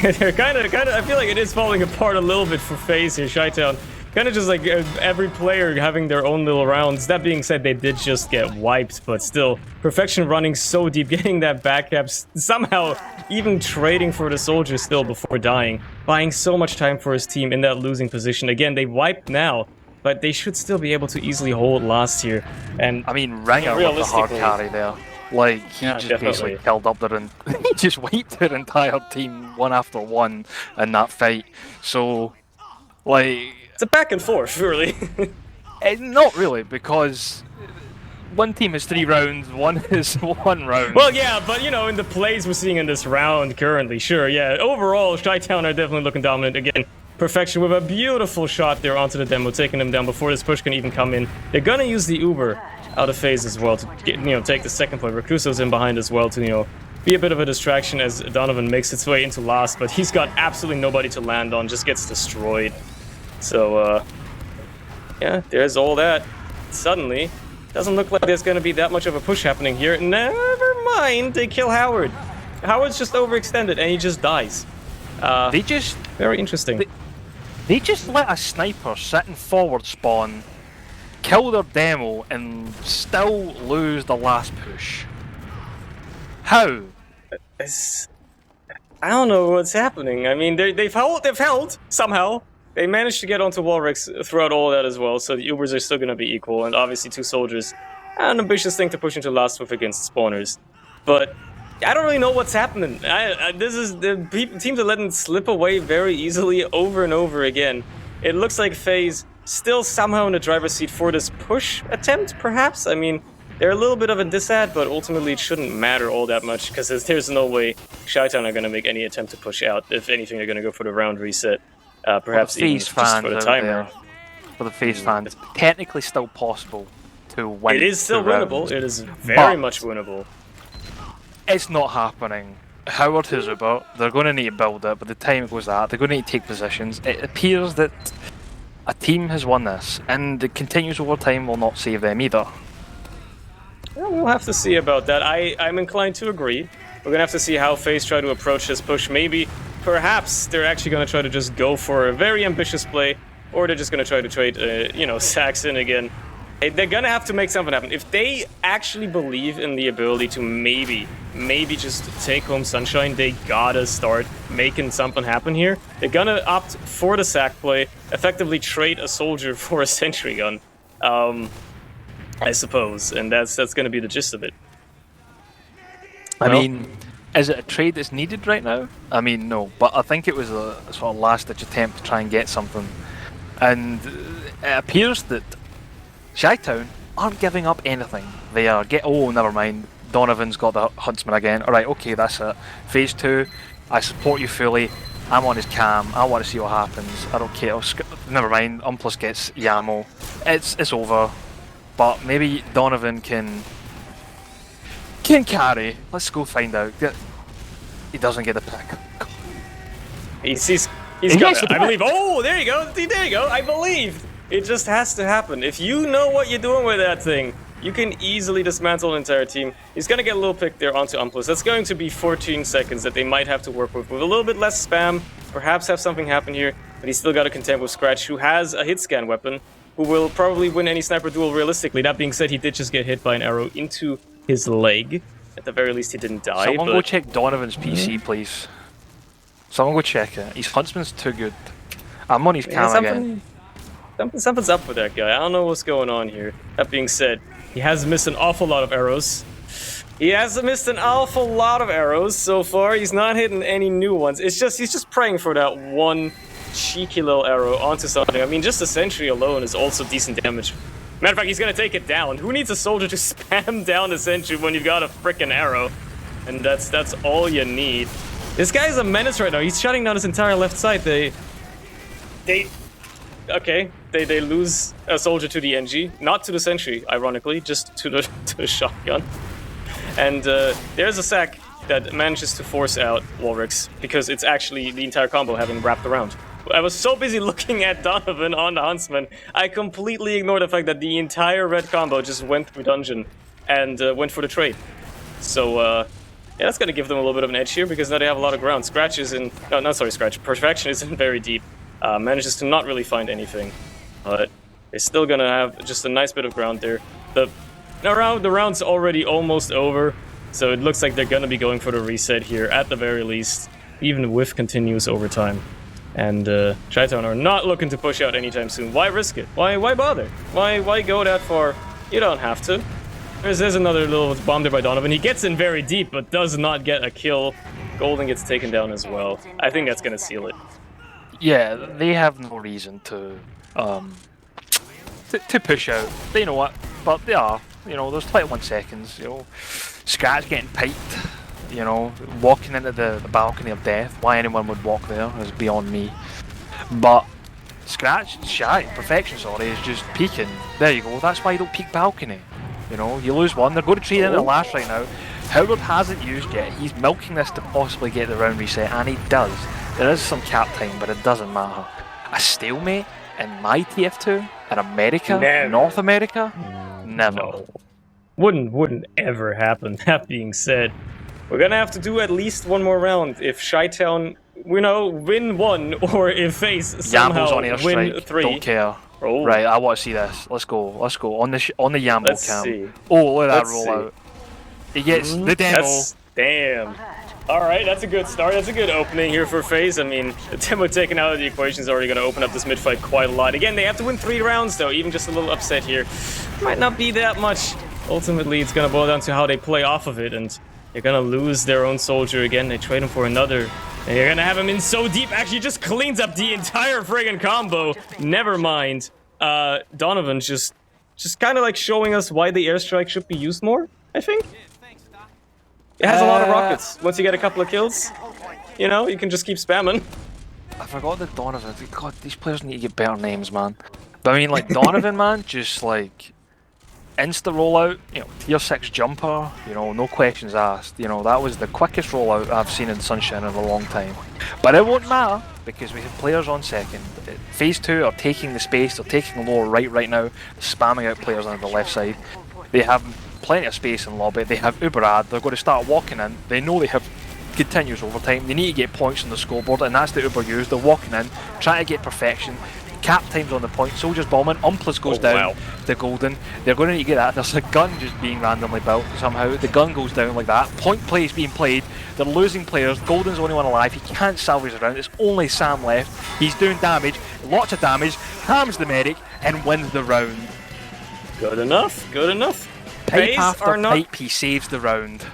They're kind of. I feel like it is falling apart a little bit for FaZe here, shytown. Kind of just like every player having their own little rounds. That being said, they did just get wiped, but still, Perfection running so deep, getting that back cap, somehow even trading for the soldier still before dying, buying so much time for his team in that losing position. Again, they wiped now, but they should still be able to easily hold last here. And I mean, Ringer with the hard carry there. He just basically killed up and he just wiped their entire team one after one in that fight. So, it's a back and forth, really. Not really, because one team has 3 rounds, one is 1 round. Well, yeah, but in the plays we're seeing in this round currently, sure, yeah. Overall, shytown are definitely looking dominant again. Perfection with a beautiful shot there onto the demo, taking them down before this push can even come in. They're gonna use the Uber out of FaZe as well to get, take the second point. Recluso's in behind as well to, be a bit of a distraction as Donovan makes its way into last, but he's got absolutely nobody to land on, just gets destroyed. So, yeah, there's all that. Suddenly, doesn't look like there's gonna be that much of a push happening here. Never mind, they kill Howard. Howard's just overextended and he just dies. Very interesting. They just let a sniper sit in forward spawn, kill their demo, and still lose the last push. How? I don't know what's happening. I mean, they've held somehow. They managed to get onto Walrix throughout all that as well, so the Ubers are still going to be equal, and obviously 2 soldiers. An ambitious thing to push into last with against spawners. But I don't really know what's happening. This is the teams are letting it slip away very easily over and over again. It looks like FaZe still somehow in the driver's seat for this push attempt, perhaps? I mean, they're a little bit of a disad, but ultimately it shouldn't matter all that much, because there's no way shytown are going to make any attempt to push out. If anything, they're going to go for the round reset. Perhaps even just for the timer. For the FaZe fans, technically still possible to win. It is still winnable. It is very much winnable. It's not happening. Howard has Uber. They're going to need to build it, but the time it goes that, they're going to need to take positions. It appears that a team has won this, and the continuous overtime will not save them either. Well, we'll have to see about that. I'm inclined to agree. We're going to have to see how FaZe try to approach this push. Perhaps they're actually going to try to just go for a very ambitious play, or they're just going to try to trade, Saxon again. They're going to have to make something happen. If they actually believe in the ability to maybe just take home Sunshine, they gotta start making something happen here. They're going to opt for the sack play, effectively trade a soldier for a sentry gun, I suppose, and that's going to be the gist of it. I mean, is it a trade that's needed right now? I mean, no, but I think it was a sort of last-ditch attempt to try and get something. And it appears that shytown aren't giving up anything. They are oh, never mind. Donovan's got the Huntsman again. Alright, okay, that's it. Phase 2, I support you fully. I'm on his cam. I want to see what happens. I don't care. Never mind. Umplus gets Yamo. It's over. But maybe Donovan can carry. Let's go find out. He doesn't get the pick. He's He got gets it, the I pick. believe. Oh, there you go. There you go. I believe. It just has to happen. If you know what you're doing with that thing, you can easily dismantle an entire team. He's going to get a little pick there onto Umplus. That's going to be 14 seconds that they might have to work with a little bit less spam, perhaps have something happen here, but he's still got to contend with Scratch, who has a hit scan weapon, who will probably win any sniper duel realistically. That being said, he did just get hit by an arrow into his leg. At the very least, he didn't die. Someone but... go check Donovan's PC, please. Someone go check it. His Huntsman's too good. I'm on his cam again. Something's up with that guy. I don't know what's going on here. That being said, he has missed an awful lot of arrows. He has missed an awful lot of arrows so far. He's not hitting any new ones. It's just he's just praying for that one cheeky little arrow onto something. I mean, just the sentry alone is also decent damage. Matter of fact, he's gonna take it down. Who needs a soldier to spam down the sentry when you've got a frickin' arrow? And that's all you need. This guy is a menace right now. He's shutting down his entire left side. They lose a soldier to the NG, not to the sentry, ironically, just to the shotgun. And there's a sack that manages to force out Walrix because it's actually the entire combo having wrapped around. I was so busy looking at Donovan on the Huntsman, I completely ignored the fact that the entire red combo just went through dungeon and went for the trade. So yeah, that's gonna give them a little bit of an edge here because now they have a lot of ground. Scratch is in, Scratch. Perfection isn't very deep. Manages to not really find anything, but they're still gonna have just a nice bit of ground there. The round's already almost over, so it looks like they're gonna be going for the reset here at the very least, even with continuous overtime. And shytown are not looking to push out anytime soon. Why risk it? Why bother? Why go that far? You don't have to. There's another little bomb there by Donovan. He gets in very deep, but does not get a kill. Golden gets taken down as well. I think that's gonna seal it. Yeah, they have no reason to push out. They know what, but they are. You know, there's 21 seconds. You know, Scratch getting piped. You know, walking into the balcony of death. Why anyone would walk there is beyond me. But Perfection, is just peeking. There you go. That's why you don't peek balcony. You know, you lose one. They're going to trade in the last right now. Howard hasn't used yet. He's milking this to possibly get the round reset, and he does. There is some cap time, but it doesn't matter. A stalemate in my TF2 in America, Never. North America, never. No. Wouldn't ever happen. That being said, we're gonna have to do at least one more round if shytown, win one, or if FaZe somehow Yambo's on win airstrike. 3. Don't care. Oh. Right, I want to see this. Let's go on the Yambo Let's cam. see. Oh, look at that Let's roll see. out. He gets the demo. Damn. Alright, that's a good start. That's a good opening here for FaZe. I mean, the demo taken out of the equation is already going to open up this mid-fight quite a lot. Again, they have to win 3 rounds, though. Even just a little upset here might not be that much. Ultimately, it's going to boil down to how they play off of it, and they're going to lose their own soldier again. They trade him for another. And you're going to have him in so deep. Actually, just cleans up the entire friggin' combo. Never mind. Donovan's just kind of like showing us why the airstrike should be used more, I think. It has a lot of rockets. Once you get a couple of kills, you can just keep spamming. I forgot that Donovan. God, these players need to get better names, man. But I mean, like Donovan, man, just like insta rollout. Tier 6 jumper. No questions asked. That was the quickest rollout I've seen in Sunshine in a long time. But it won't matter because we have players on second. FaZe 2 are taking the space. They're taking the lower right now, spamming out players on the left side. They have plenty of space in lobby. They have Uberad. They're going to start walking in. They know they have continuous overtime. They need to get points on the scoreboard, and that's the Uber use. They're walking in, trying to get perfection. Cap time's on the point. Soldiers bombing. Umplus goes down to Golden. They're going to need to get that. There's a gun just being randomly built somehow. The gun goes down like that. Point play is being played. They're losing players. Golden's the only one alive. He can't salvage the round. It's only Sam left. He's doing damage. Lots of damage. Harms the medic and wins the round. Good enough. Good enough. Pipe after pipe, he saves the round.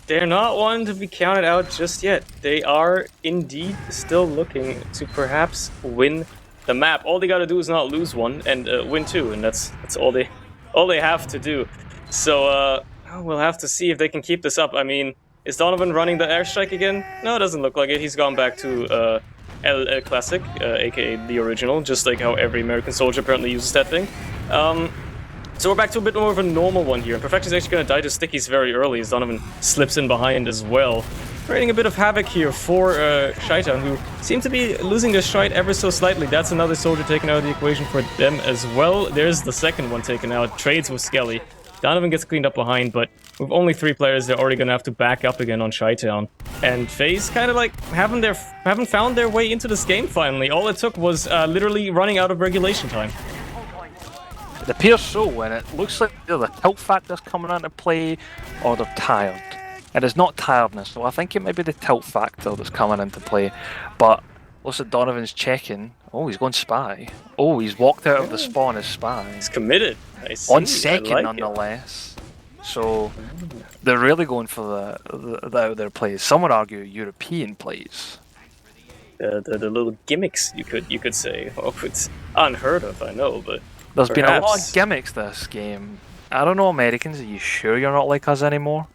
They're not one to be counted out just yet. They are indeed still looking to perhaps win the map. All they got to do is not lose one and win 2, and that's all they have to do. So we'll have to see if they can keep this up. I mean, is Donovan running the airstrike again? No, it doesn't look like it. He's gone back to El Classic, aka the original, just like how every American soldier apparently uses that thing. So we're back to a bit more of a normal one here. And Perfection's actually going to die to stickies very early as Donovan slips in behind as well. creating a bit of havoc here for Shytown, who seem to be losing their stride ever so slightly. That's another soldier taken out of the equation for them as well. There's the second one taken out. Trades with Skelly. Donovan gets cleaned up behind, but with only 3 players, they're already going to have to back up again on Shytown. And FaZe kind of like haven't found their way into this game finally. All it took was literally running out of regulation time. It appears so, and it looks like either the tilt factor's coming into play or they're tired. And it's not tiredness, so I think it might be the tilt factor that's coming into play. But looks like Donovan's checking. Oh, he's going spy. Oh, he's walked out of the spawn as spy. He's committed. I see. On second, like nonetheless. So they're really going for the out there plays. Some would argue European plays. The little gimmicks, you could say. Oh, it's unheard of, I know, but there's perhaps been a lot of gimmicks this game. I don't know, Americans, are you sure you're not like us anymore?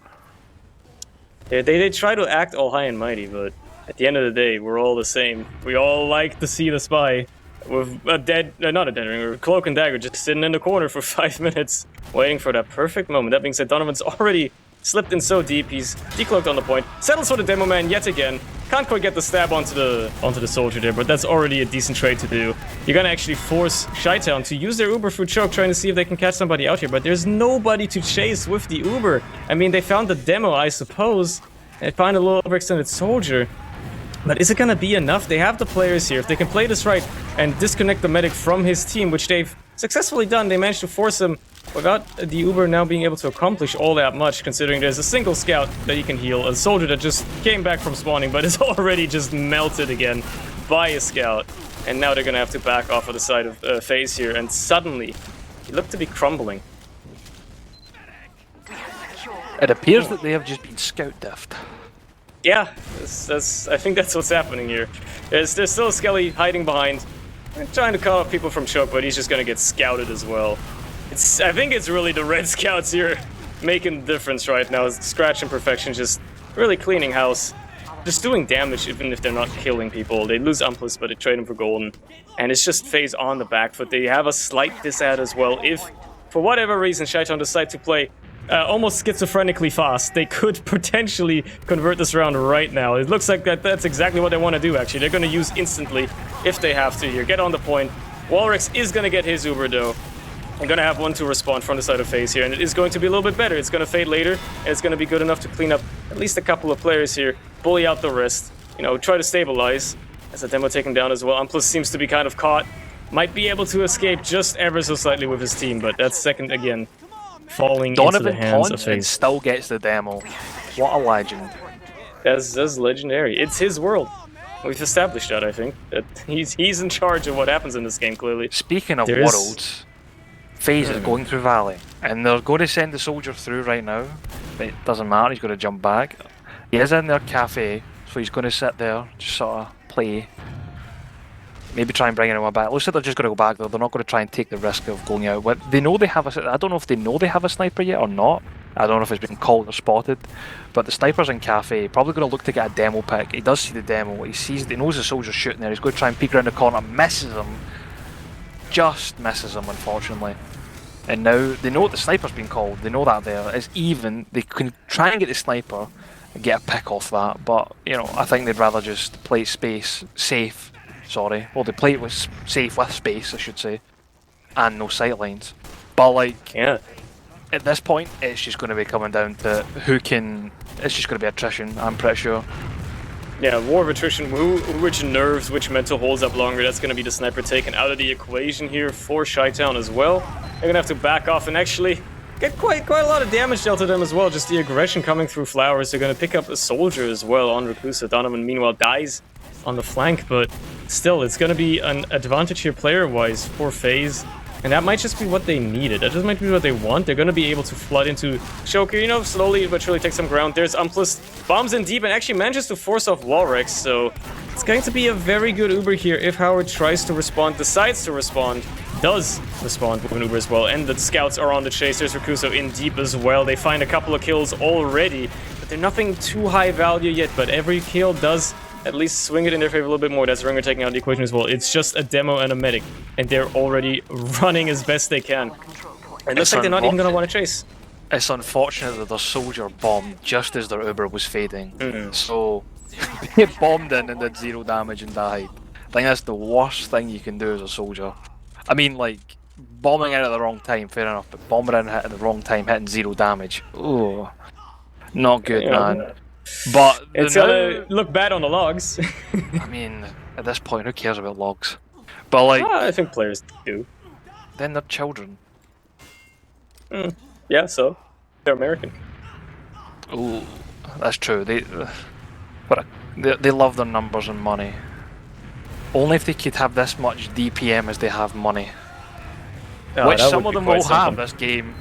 They try to act all high and mighty, but at the end of the day, we're all the same. We all like to see the spy with a not a dead ringer, cloak and dagger just sitting in the corner for 5 minutes, waiting for that perfect moment. That being said, Donovan's already slipped in so deep, he's decloaked on the point, settles for the demo man yet again. Can't quite get the stab onto the soldier there, but that's already a decent trade to do. You're gonna actually force Shytown to use their Uber through choke, trying to see if they can catch somebody out here, but there's nobody to chase with the Uber. I mean, they found the demo, I suppose, and find a little overextended soldier. But is it gonna be enough? They have the players here. If they can play this right and disconnect the medic from his team, which they've successfully done, they managed to force him without the Uber now being able to accomplish all that much, considering there's a single scout that he can heal, a soldier that just came back from spawning but is already just melted again by a scout. And now they're gonna have to back off of the side of FaZe here, and suddenly he looked to be crumbling. It appears that they have just been scout diffed. Yeah, I think that's what's happening here. There's still Skelly hiding behind, trying to call up people from choke, but he's just gonna get scouted as well. I think it's really the red scouts here making the difference right now. Scratch and Perfection just really cleaning house, just doing damage even if they're not killing people. They lose Umpless, but they trade them for Golden, and it's just FaZe on the back foot. They have a slight disad as well. If for whatever reason Shytown decide to play almost schizophrenically fast, they could potentially convert this round right now. It looks like that's exactly what they want to do, actually. They're going to use instantly if they have to here. Get on the point. Walrex is going to get his Uber, though. I'm going to have 1-2 respond from the side of FaZe here, and it is going to be a little bit better. It's going to fade later, and it's going to be good enough to clean up at least a couple of players here, bully out the rest, you know, try to stabilize. As a demo taken down as well. Umpless seems to be kind of caught. Might be able to escape just ever so slightly with his team, but that's second again. Falling into the hands of FaZe. And still gets the demo. What a legend. That's legendary. It's his world. We've established that, I think. That he's in charge of what happens in this game, clearly. Speaking of worlds, FaZe is going through Valley. And they're going to send the soldier through right now. It doesn't matter, he's going to jump back. He is in their cafe, so he's going to sit there, just sort of play. Maybe try and bring anyone back. Looks like they're just going to go back there. They're not going to try and take the risk of going out. They know they have a... I don't know if they know they have a sniper yet or not. I don't know if it's been called or spotted. But the sniper's in cafe. Probably going to look to get a demo pick. He does see the demo. He knows the soldier's shooting there. He's going to try and peek around the corner. Misses him. Just misses him, unfortunately. And now they know the sniper's been called. They know that there. It's even. They can try and get the sniper and get a pick off that. But, you know, I think they'd rather just play safe. Sorry. Well, they play it with safe with space, I should say. And no sightlines. But, like, yeah. At this point, it's just going to be coming down to who can... It's just going to be attrition, I'm pretty sure. Yeah, war of attrition. Which nerves, which mental holds up longer. That's going to be the sniper taken out of the equation here for Shytown as well. They're going to have to back off and actually get quite a lot of damage dealt to them as well. Just the aggression coming through flowers. They're going to pick up a soldier as well on Reclusa. Donovan, meanwhile, dies on the flank, but still, it's going to be an advantage here player-wise for FaZe, and that might just be what they needed. That just might be what they want. They're going to be able to flood into Shoker, you know, slowly but surely take some ground. There's Umpless, bombs in deep, and actually manages to force off Walrex, so it's going to be a very good Uber here if Howard tries to respond, decides to respond, does respond with an Uber as well, and the scouts are on the chase. There's Recluso in deep as well. They find a couple of kills already, but they're nothing too high value yet, but every kill does at least swing it in their favor a little bit more. That's Ringer taking out the equation as well. It's just a demo and a medic, and they're already running as best they can. It looks like they're not even going to want to chase. It's unfortunate that their soldier bombed just as their Uber was fading. So they bombed in and did 0 damage and died. I think that's the worst thing you can do as a soldier. I mean, like, bombing in at the wrong time, fair enough, but bombing in at the wrong time, hitting 0 damage. Ooh, not good, man. But it's gonna look bad on the logs. I mean, at this point, who cares about logs? But like, I think players do. then they're children. Yeah, so they're American. Ooh, that's true. They love their numbers and money. Only if they could have this much DPM as they have money. Which some of them will have this game.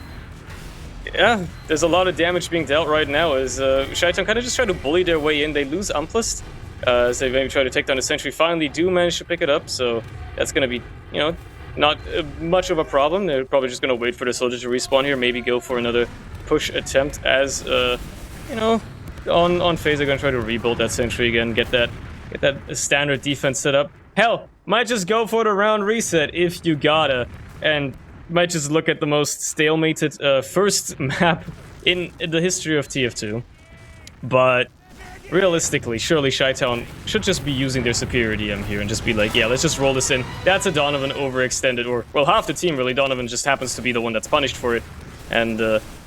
Yeah, there's a lot of damage being dealt right now as shytown kind of just try to bully their way in. They lose Umplist as they maybe try to take down the sentry. Finally do manage to pick it up, so that's going to be, you know, not much of a problem. They're probably just going to wait for the soldier to respawn here, maybe go for another push attempt as, you know, on phase they're going to try to rebuild that sentry again, get that standard defense set up. Hell, might just go for the round reset if you gotta, and might just look at the most stalemated first map in the history of TF2. But realistically, surely shytown should just be using their superior DM here and just be like, yeah, let's just roll this in. That's a Donovan overextended, or, well, half the team really. Donovan just happens to be the one that's punished for it. And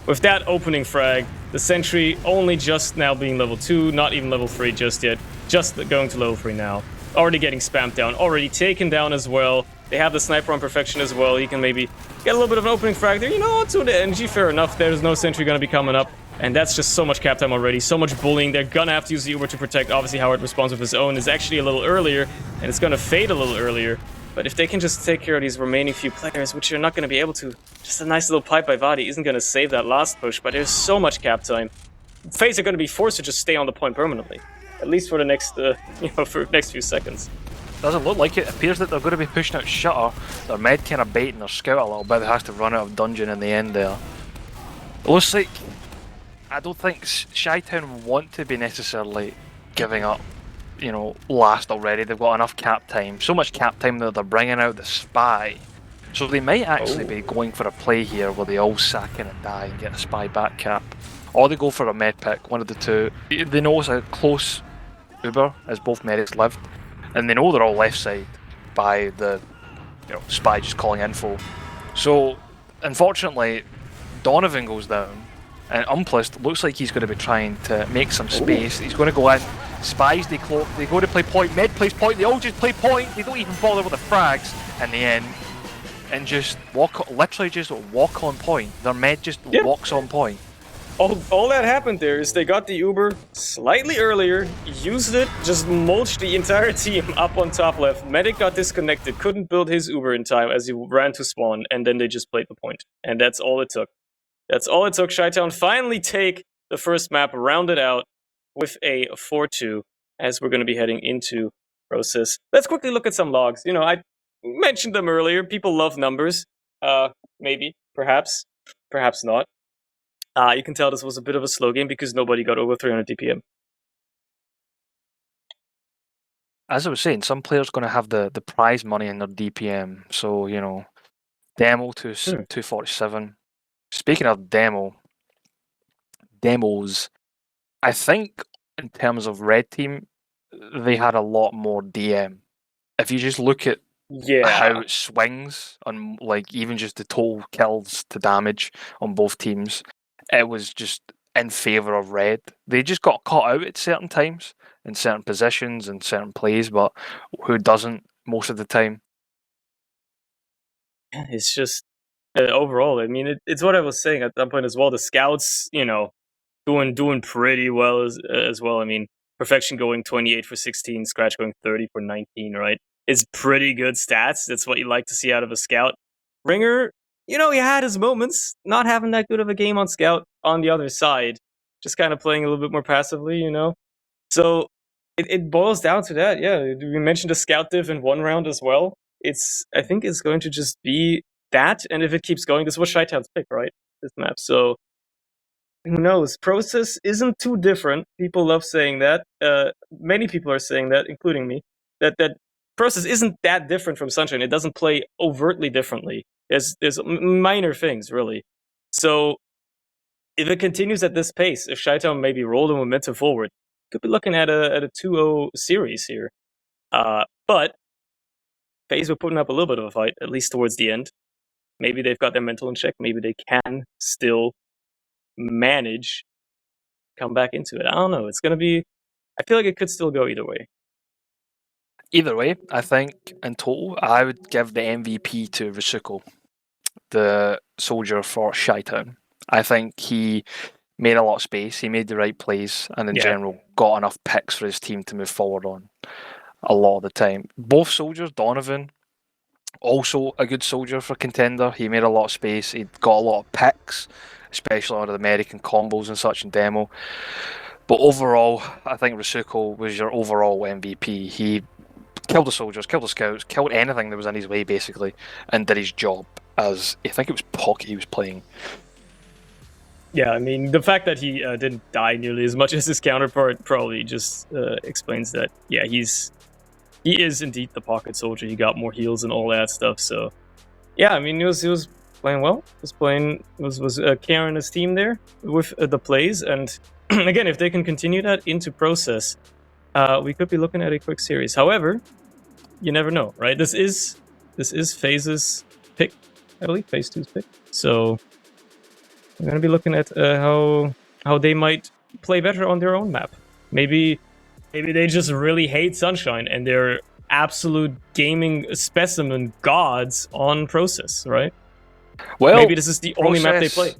with that opening frag, the sentry only just now being level 2, not even level 3 just yet, just going to level 3 now. Already getting spammed down, already taken down as well. They have the sniper on perfection as well. He can maybe get a little bit of an opening frag there. You know, to the NG, fair enough. There's no sentry going to be coming up. And that's just so much cap time already, so much bullying. They're going to have to use the Uber to protect. Obviously, Howard responds with his own. Is actually a little earlier, and it's going to fade a little earlier. But if they can just take care of these remaining few players, which you're not going to be able to, just a nice little pipe by Vadi isn't going to save that last push. But there's so much cap time. FaZe are going to be forced to just stay on the point permanently, at least for the next, for next few seconds. Doesn't look like it. It appears that they're going to be pushing out Shutter. Their med kind of baiting their scout a little bit. They has to run out of dungeon in the end there. It looks like I don't think shytown want to be necessarily giving up, you know, last already. They've got enough cap time. So much cap time that they're bringing out the spy. So they might actually be going for a play here where they all sack in and die and get a spy back cap. Or they go for a med pick, one of the two. They know it's a close Uber as both medics lived. And they know they're all left side by the, you know, spy just calling info. So, unfortunately, Donovan goes down, and Umplist looks like he's going to be trying to make some space. He's going to go in. Spies, they cloak, they go to play point, med plays point, they all just play point, they don't even bother with the frags in the end. And just literally just walk on point. Their med just walks on point. All that happened there is they got the Uber slightly earlier, used it, just mulched the entire team up on top left. Medic got disconnected, couldn't build his Uber in time as he ran to spawn, and then they just played the point. And that's all it took. That's all it took. shytown finally take the first map, rounded out with a 4-2, as we're going to be heading into Process. Let's quickly look at some logs. You know, I mentioned them earlier. People love numbers. Maybe, perhaps not. You can tell this was a bit of a slow game because nobody got over 300 DPM. As I was saying, some players are going to have the prize money in their DPM. So, you know, demo to 247. Speaking of demos, I think in terms of red team, they had a lot more DM. If you just look at how it swings on, like, even just the total kills to damage on both teams, it was just in favour of red. They just got caught out at certain times, in certain positions, and certain plays, but who doesn't most of the time? It's just, overall, I mean, it's what I was saying at that point as well. The scouts, you know, doing pretty well as well. I mean, Perfection going 28 for 16, Scratch going 30 for 19, right? It's pretty good stats. That's what you like to see out of a scout. Ringer, you know, he had his moments, not having that good of a game on scout on the other side, just kind of playing a little bit more passively, you know? So it boils down to that, yeah. We mentioned the scout div in one round as well. I think it's going to just be that, and if it keeps going, this was shytown's pick, right? This map. So who knows? Process isn't too different. People love saying that. Many people are saying that, including me. That Process isn't that different from Sunshine. It doesn't play overtly differently. There's minor things, really. So if it continues at this pace, if shytown maybe roll the momentum forward, could be looking at a 2-0 series here. But FaZe were putting up a little bit of a fight, at least towards the end. Maybe they've got their mental in check. Maybe they can still manage come back into it. I don't know. It's going to be... I feel like it could still go either way. Either way, I think in total, I would give the MVP to Rasuko, the soldier for shytown. I think he made a lot of space, he made the right plays, and in general got enough picks for his team to move forward on a lot of the time. Both soldiers, Donovan, also a good soldier for contender. He made a lot of space, he got a lot of picks, especially on the American combos and such in demo. But overall, I think Rasuko was your overall MVP. He killed the soldiers, killed the scouts, killed anything that was in his way, basically, and did his job as, I think it was Pocket he was playing. Yeah, I mean, the fact that he didn't die nearly as much as his counterpart probably just explains that, yeah, he is indeed the pocket soldier. He got more heals and all that stuff, so... Yeah, I mean, he was playing well. Was carrying his team there with the plays, and again, if they can continue that into process, we could be looking at a quick series. However, you never know, right? This is FaZe's pick, I believe, FaZe 2's pick. So we're gonna be looking at how they might play better on their own map. Maybe they just really hate Sunshine and they're absolute gaming specimen gods on Process, right? Well, maybe this is the only map they play.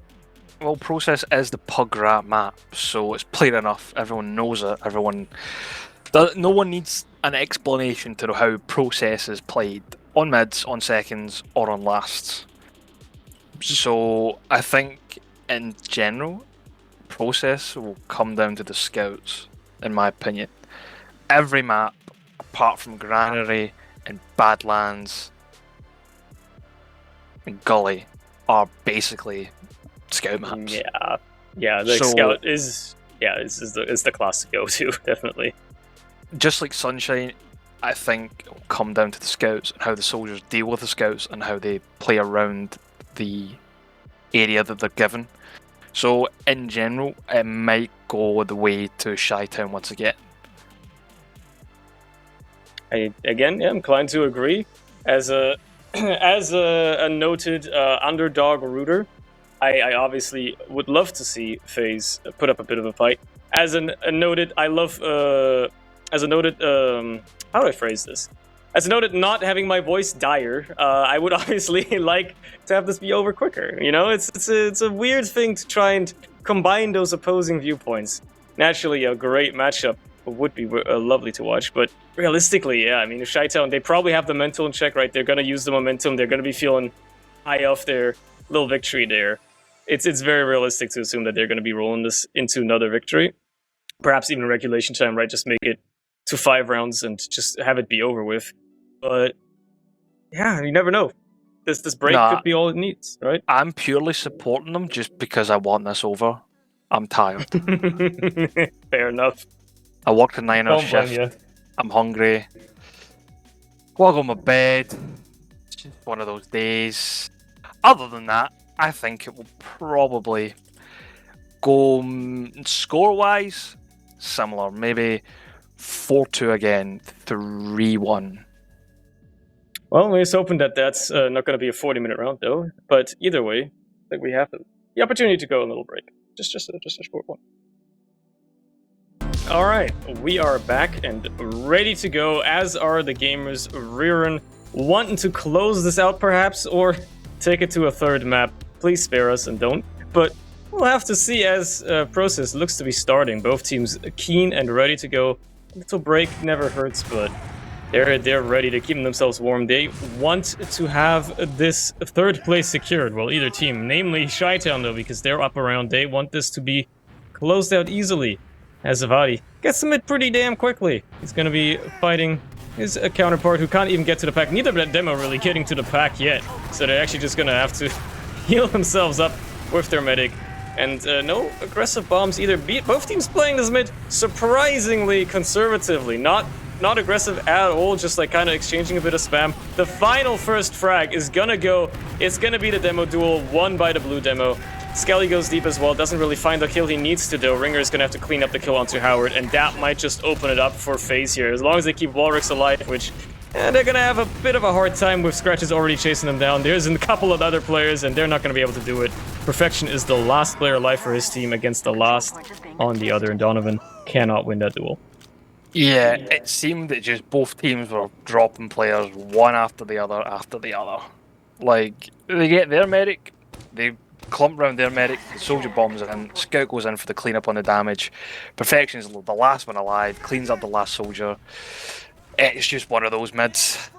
Well, Process is the pug rat map, so it's played enough. Everyone knows it. No one needs an explanation to know how Process is played on mids, on seconds, or on lasts. So I think, in general, Process will come down to the scouts, in my opinion. Every map, apart from Granary and Badlands and Gully, are basically scout maps. Yeah. The scout is the class to go to, definitely. Just like Sunshine, I think it will come down to the scouts and how the soldiers deal with the scouts and how they play around the area that they're given. So in general, it might go the way to shytown once again. I'm inclined to agree. As a noted underdog rooter, I obviously would love to see FaZe put up a bit of a fight. As a noted, how do I phrase this? As a noted, not having my voice dire, I would obviously like to have this be over quicker. You know, it's a weird thing to try and combine those opposing viewpoints. Naturally, a great matchup would be lovely to watch, but realistically, yeah, I mean, shytown, they probably have the mental in check, right? They're going to use the momentum. They're going to be feeling high off their little victory there. It's very realistic to assume that they're going to be rolling this into another victory. Perhaps even regulation time, right? Just make it to 5 rounds and just have it be over with. But yeah, you never know. This break could be all it needs, right? I'm purely supporting them just because I want this over. I'm tired. Fair enough. I worked a 9-hour shift. I'm hungry. Walk on my bed. It's just one of those days. Other than that, I think it will probably go score-wise similar. Maybe 4-2 again, 3-1. Well, we're just hoping that that's not going to be a 40-minute round, though. But either way, I think we have the opportunity to go a little break. Just a short one. All right, we are back and ready to go, as are the gamers rearing, wanting to close this out perhaps, or take it to a third map. Please spare us and don't. But we'll have to see as Process looks to be starting. Both teams keen and ready to go. A little break never hurts, but they're ready to keep themselves warm. They want to have this third place secured. Well, either team, namely shytown though, because they're up around. They want this to be closed out easily. As Zavadi gets to mid pretty damn quickly. He's going to be fighting his counterpart who can't even get to the pack. Neither that demo really getting to the pack yet. So they're actually just going to have to heal themselves up with their medic. And no aggressive bombs either. Both teams playing this mid surprisingly conservatively. Not aggressive at all, just like kind of exchanging a bit of spam. The final first frag is going to go. It's going to be the demo duel won by the blue demo. Skelly goes deep as well, doesn't really find the kill he needs to though. Ringer is going to have to clean up the kill onto Howard, and that might just open it up for FaZe here. As long as they keep Walrix alive, which they're going to have a bit of a hard time with Scratches already chasing them down. There's a couple of other players, and they're not going to be able to do it. Perfection is the last player alive for his team against the last on the other, and Donovan cannot win that duel. Yeah, it seemed that just both teams were dropping players one after the other after the other. Like, they get their medic, they clump around their medic, the soldier bombs in, Scout goes in for the cleanup on the damage. Perfection's the last one alive, cleans up the last soldier. It's just one of those mids.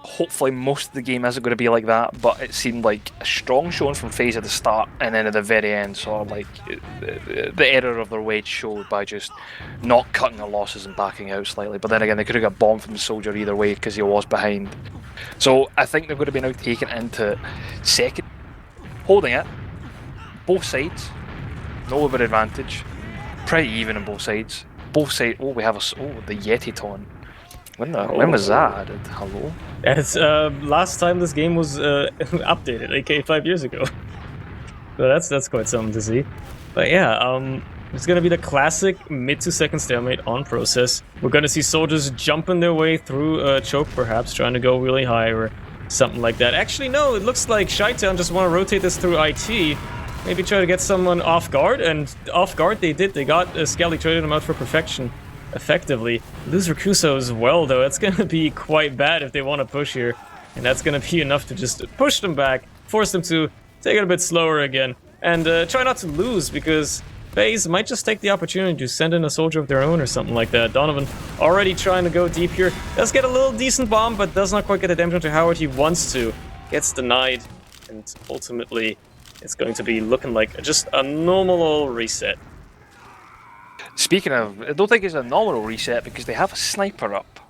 Hopefully most of the game isn't going to be like that, but it seemed like a strong showing from FaZe at the start, and then at the very end, sort of like the error of their ways showed by just not cutting their losses and backing out slightly. But then again, they could have got bombed from the soldier either way because he was behind. So I think they're going to be now taken into second, holding it, both sides, no over advantage, pretty even on both sides. Both sides. Oh, we have the Yeti taunt. When was that added? Hello? It's last time this game was updated, aka 5 years ago. So that's quite something to see. But yeah, it's gonna be the classic mid to second stalemate on process. We're gonna see soldiers jumping their way through choke, perhaps trying to go really high or something like that. Actually, no, it looks like shytown just want to rotate this through IT. Maybe try to get someone off guard, and off guard they did. They got Skelly, traded him out for perfection. Effectively. Lose Rakuso as well, though. That's going to be quite bad if they want to push here. And that's going to be enough to just push them back, force them to take it a bit slower again, and try not to lose, because FaZe might just take the opportunity to send in a soldier of their own or something like that. Donovan already trying to go deep here. Does get a little decent bomb, but does not quite get the damage onto Howard he wants to. Gets denied, and ultimately it's going to be looking like just a normal old reset. Speaking of, I don't think it's a normal reset because they have a sniper up.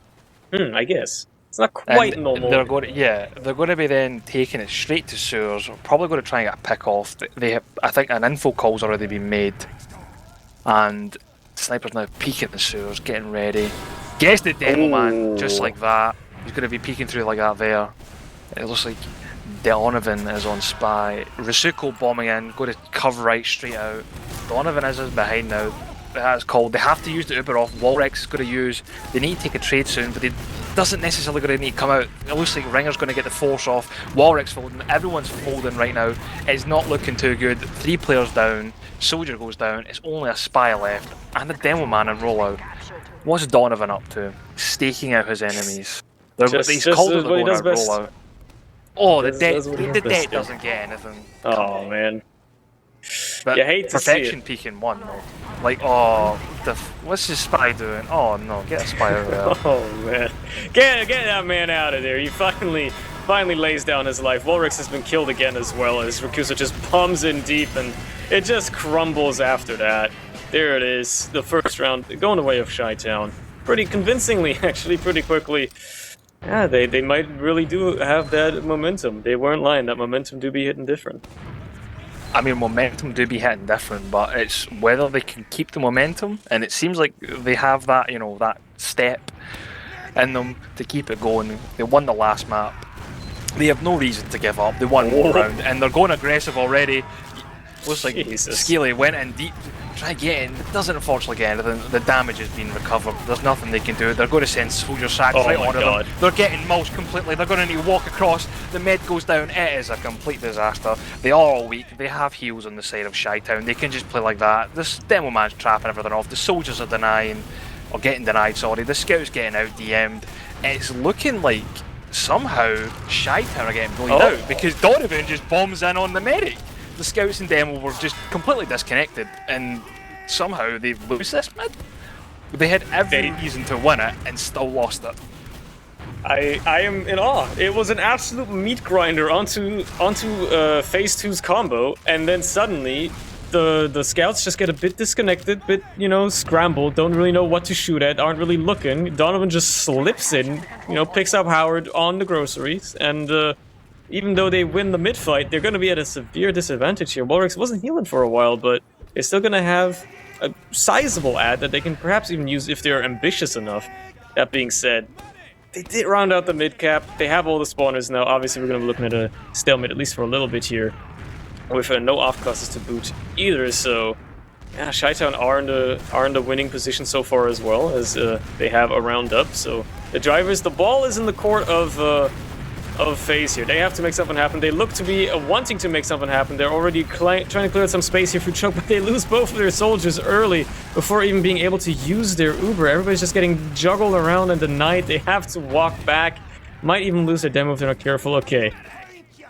I guess. It's not quite normal. They're going to be then taking it straight to sewers. Probably going to try and get a pick off. I think an info call's already been made, and sniper's now peeking the sewers, getting ready. Gets the demo man just like that. He's going to be peeking through like that there. It looks like Donovan is on spy. Rasuko bombing in, going to cover right straight out. Donovan is behind now. That's called. They have to use the Uber off. Walrex is going to use. They need to take a trade soon, but it doesn't necessarily going to need to come out. It looks like Ringer's going to get the force off. Walrex folding. Everyone's folding right now. It's not looking too good. 3 players down. Soldier goes down. It's only a spy left and a demo man and rollout. What's Donovan up to? Staking out his enemies. He's called it going out rollout. Oh, the debt doesn't get anything. Oh man. But you hate to perfection see it. peeking one though. Like, oh, what's this spy doing? Oh no, get a spy over there. Oh man, get that man out of there. He finally lays down his life. Walrix has been killed again as well, as Rakusa just palms in deep, and it just crumbles after that. There it is, the first round going the way of shytown. Pretty convincingly, actually, pretty quickly. Yeah, they might really do have that momentum. They weren't lying. That momentum do be hitting different. I mean, momentum do be hitting different, but it's whether they can keep the momentum, and it seems like they have that, that step in them to keep it going. They won the last map. They have no reason to give up. They won one round, and they're going aggressive already. Looks like Skelly went in deep, try to get in. It doesn't unfortunately get anything. The damage has been recovered. There's nothing they can do. They're going to send soldier sacks right onto them. They're getting mulched completely. They're going to need to walk across. The med goes down. It is a complete disaster. They are all weak. They have heals on the side of shytown. They can just play like that. This demo man's trapping everything off. The soldiers are denying, or getting denied, sorry. The scout's getting out DM'd. It's looking like somehow shytown are getting bullied out because Donovan just bombs in on the medic. The scouts and demo were just completely disconnected, and somehow they lose this mid. They had every reason to win it and still lost it. I am in awe. It was an absolute meat grinder onto phase 2's combo, and then suddenly the scouts just get a bit disconnected, bit scrambled, don't really know what to shoot at, aren't really looking. Donovan just slips in, picks up Howard on the groceries, and even though they win the mid fight, they're going to be at a severe disadvantage here. Walrix wasn't healing for a while, but they're still going to have a sizable ad that they can perhaps even use if they're ambitious enough. That being said, they did round out the mid cap. They have all the spawners now. Obviously, we're going to be looking at a stalemate at least for a little bit here. with no off-classes to boot either, so yeah, shytown are in the winning position so far as well, as they have a round up. So the drivers, the ball is in the court of FaZe here. They have to make something happen. They look to be wanting to make something happen. They're already trying to clear out some space here for Choke, but they lose both of their soldiers early before even being able to use their Uber. Everybody's just getting juggled around in the night. They have to walk back. Might even lose their demo if they're not careful. Okay.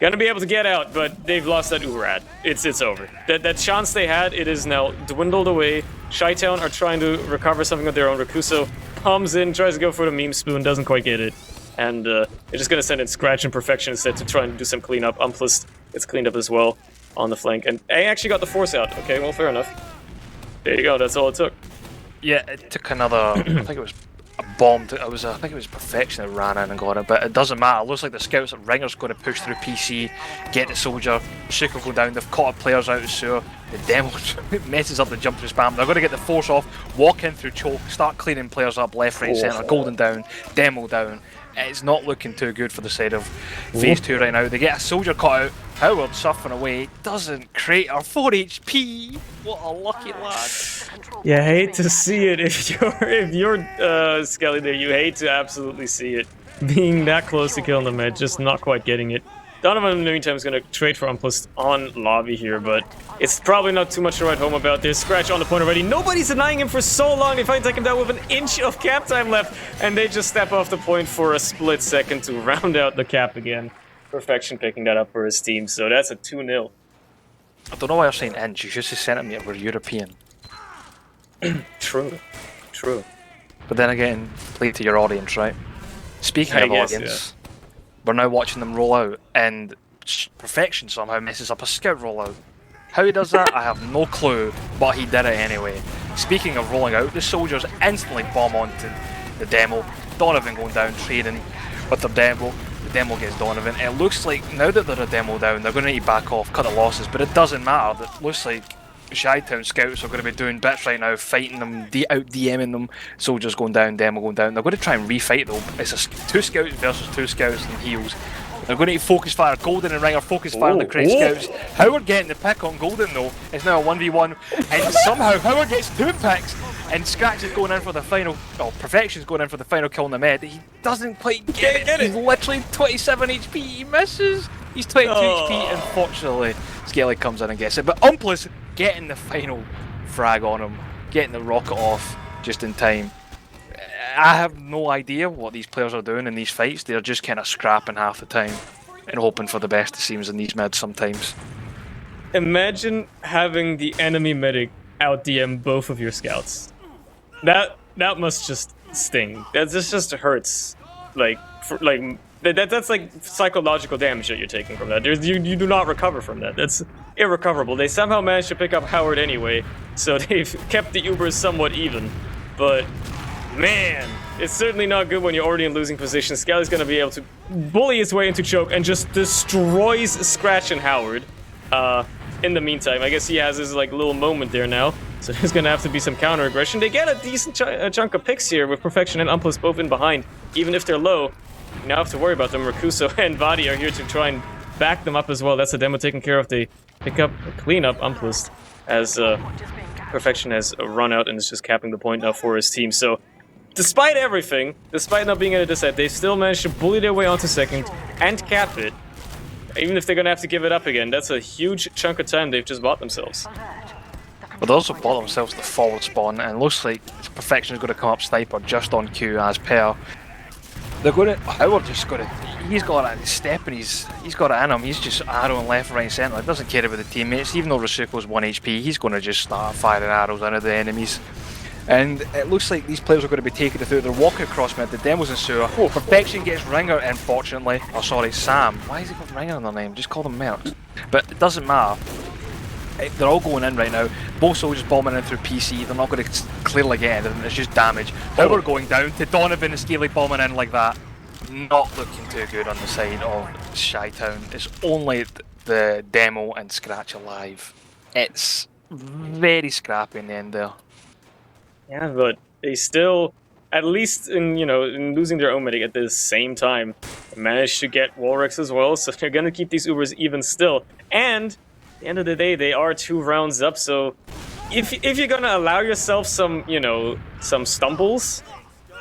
Gonna be able to get out, but they've lost that Uber ad. It's over. That chance they had, it is now dwindled away. shytown are trying to recover something of their own. Rakuso comes in, tries to go for the meme spoon, doesn't quite get it. And they're just gonna send in Scratch and Perfection instead to try and do some cleanup. Umplist gets cleaned up as well on the flank. And I actually got the force out. Okay, well, fair enough. There you go, that's all it took. Yeah, it took another, I think it was a bomb, I think it was Perfection that ran in and got it, but it doesn't matter. It looks like the scouts, Ringer's going to push through PC, get the soldier, Suko go down, they've caught players out of sewer, the demo messes up the jump through spam, they're going to get the force off, walk in through choke, start cleaning players up left, right, centre, golden down, demo down. It's not looking too good for the side of FaZe 2 right now. They get a soldier cut out, Howard surfing away, doesn't create our 4 HP. What a lucky lad. Yeah, hate to see it. If you're Skelly there, you hate to absolutely see it. Being that close to killing the med, just not quite getting it. Donovan in the meantime is going to trade for Umplist on lobby here, but it's probably not too much to write home about. There's Scratch on the point already. Nobody's denying him for so long. They finally take him down with an inch of cap time left, and they just step off the point for a split second to round out the cap again. Perfection picking that up for his team, so that's a 2-0. I don't know why you're saying inch, you should say centimetre, we're European. True. But then again, play to your audience, right? Speaking of audience, we're now watching them roll out, and Perfection somehow messes up a scout rollout. How he does that, I have no clue, but he did it anyway. Speaking of rolling out, the soldiers instantly bomb onto the demo. Donovan going down, trading with their demo. The demo gets Donovan. It looks like now that they're a demo down, they're going to need to back off, cut the losses, but it doesn't matter. It looks like shytown scouts are going to be doing bits right now, fighting them, out DMing them. Soldiers going down, demo going down. They're going to try and refight though. It's 2 scouts versus 2 scouts and heals. They're going to focus fire. Golden and Ringer focus fire on the Craig scouts. Howard getting the pick on Golden though. It's now a 1v1, and somehow Howard gets 2 picks, and Scratch is going in for the final. Oh, Perfection's going in for the final kill on the med. He doesn't quite get it. He's literally 27 HP. He misses. He's 22 HP. Unfortunately, Skelly comes in and gets it. But Umplist getting the final frag on him, getting the rocket off just in time. I have no idea what these players are doing in these fights. They're just kind of scrapping half the time and hoping for the best, it seems, in these mids sometimes. Imagine having the enemy medic out DM both of your scouts. That must just sting. That just hurts. That's like psychological damage that you're taking from that. You do not recover from that. That's irrecoverable. They somehow managed to pick up Howard anyway, so they've kept the Ubers somewhat even. But man, it's certainly not good when you're already in losing position. Skelly's going to be able to bully his way into choke and just destroys Scratch and Howard. In the meantime, I guess he has his like little moment there now. So there's going to have to be some counter aggression. They get a decent chunk of picks here with Perfection and Umplist both in behind. Even if they're low, you now have to worry about them. Rakuso and Vadi are here to try and back them up as well. That's a demo taken care of. They pick up, clean up Umplist as Perfection has run out and is just capping the point now for his team. So despite everything, despite not being able to decide, they've still managed to bully their way onto second and cap it. Even if they're going to have to give it up again, that's a huge chunk of time they've just bought themselves. But they also bought themselves the forward spawn, and it looks like Perfection is going to come up sniper just on cue as per. They're going to, Howard just got it, he's got a step and he's got it in him, he's just arrowing left, right, centre, he doesn't care about the teammates, even though Rasuko's 1 HP, he's going to just start firing arrows into the enemies. And it looks like these players are going to be taking it through. They're walking across mid. The demo's in sewer. Perfection gets Ringer, unfortunately. Oh, sorry, Sam. Why has he got Ringer in their name? Just call them Mercs. But it doesn't matter. They're all going in right now. Both soldiers bombing in through PC. They're not going to clearly get anything. It's just damage. Howard going down to Donovan and Scaly bombing in like that. Not looking too good on the side of shytown. It's only the demo and Scratch alive. It's very scrappy in the end there. Yeah, but they still, at least in losing their own medic at the same time, managed to get Walrex as well, so they're gonna keep these Ubers even still. And the end of the day, they are 2 rounds up, so if you're gonna allow yourself some, you know, some stumbles,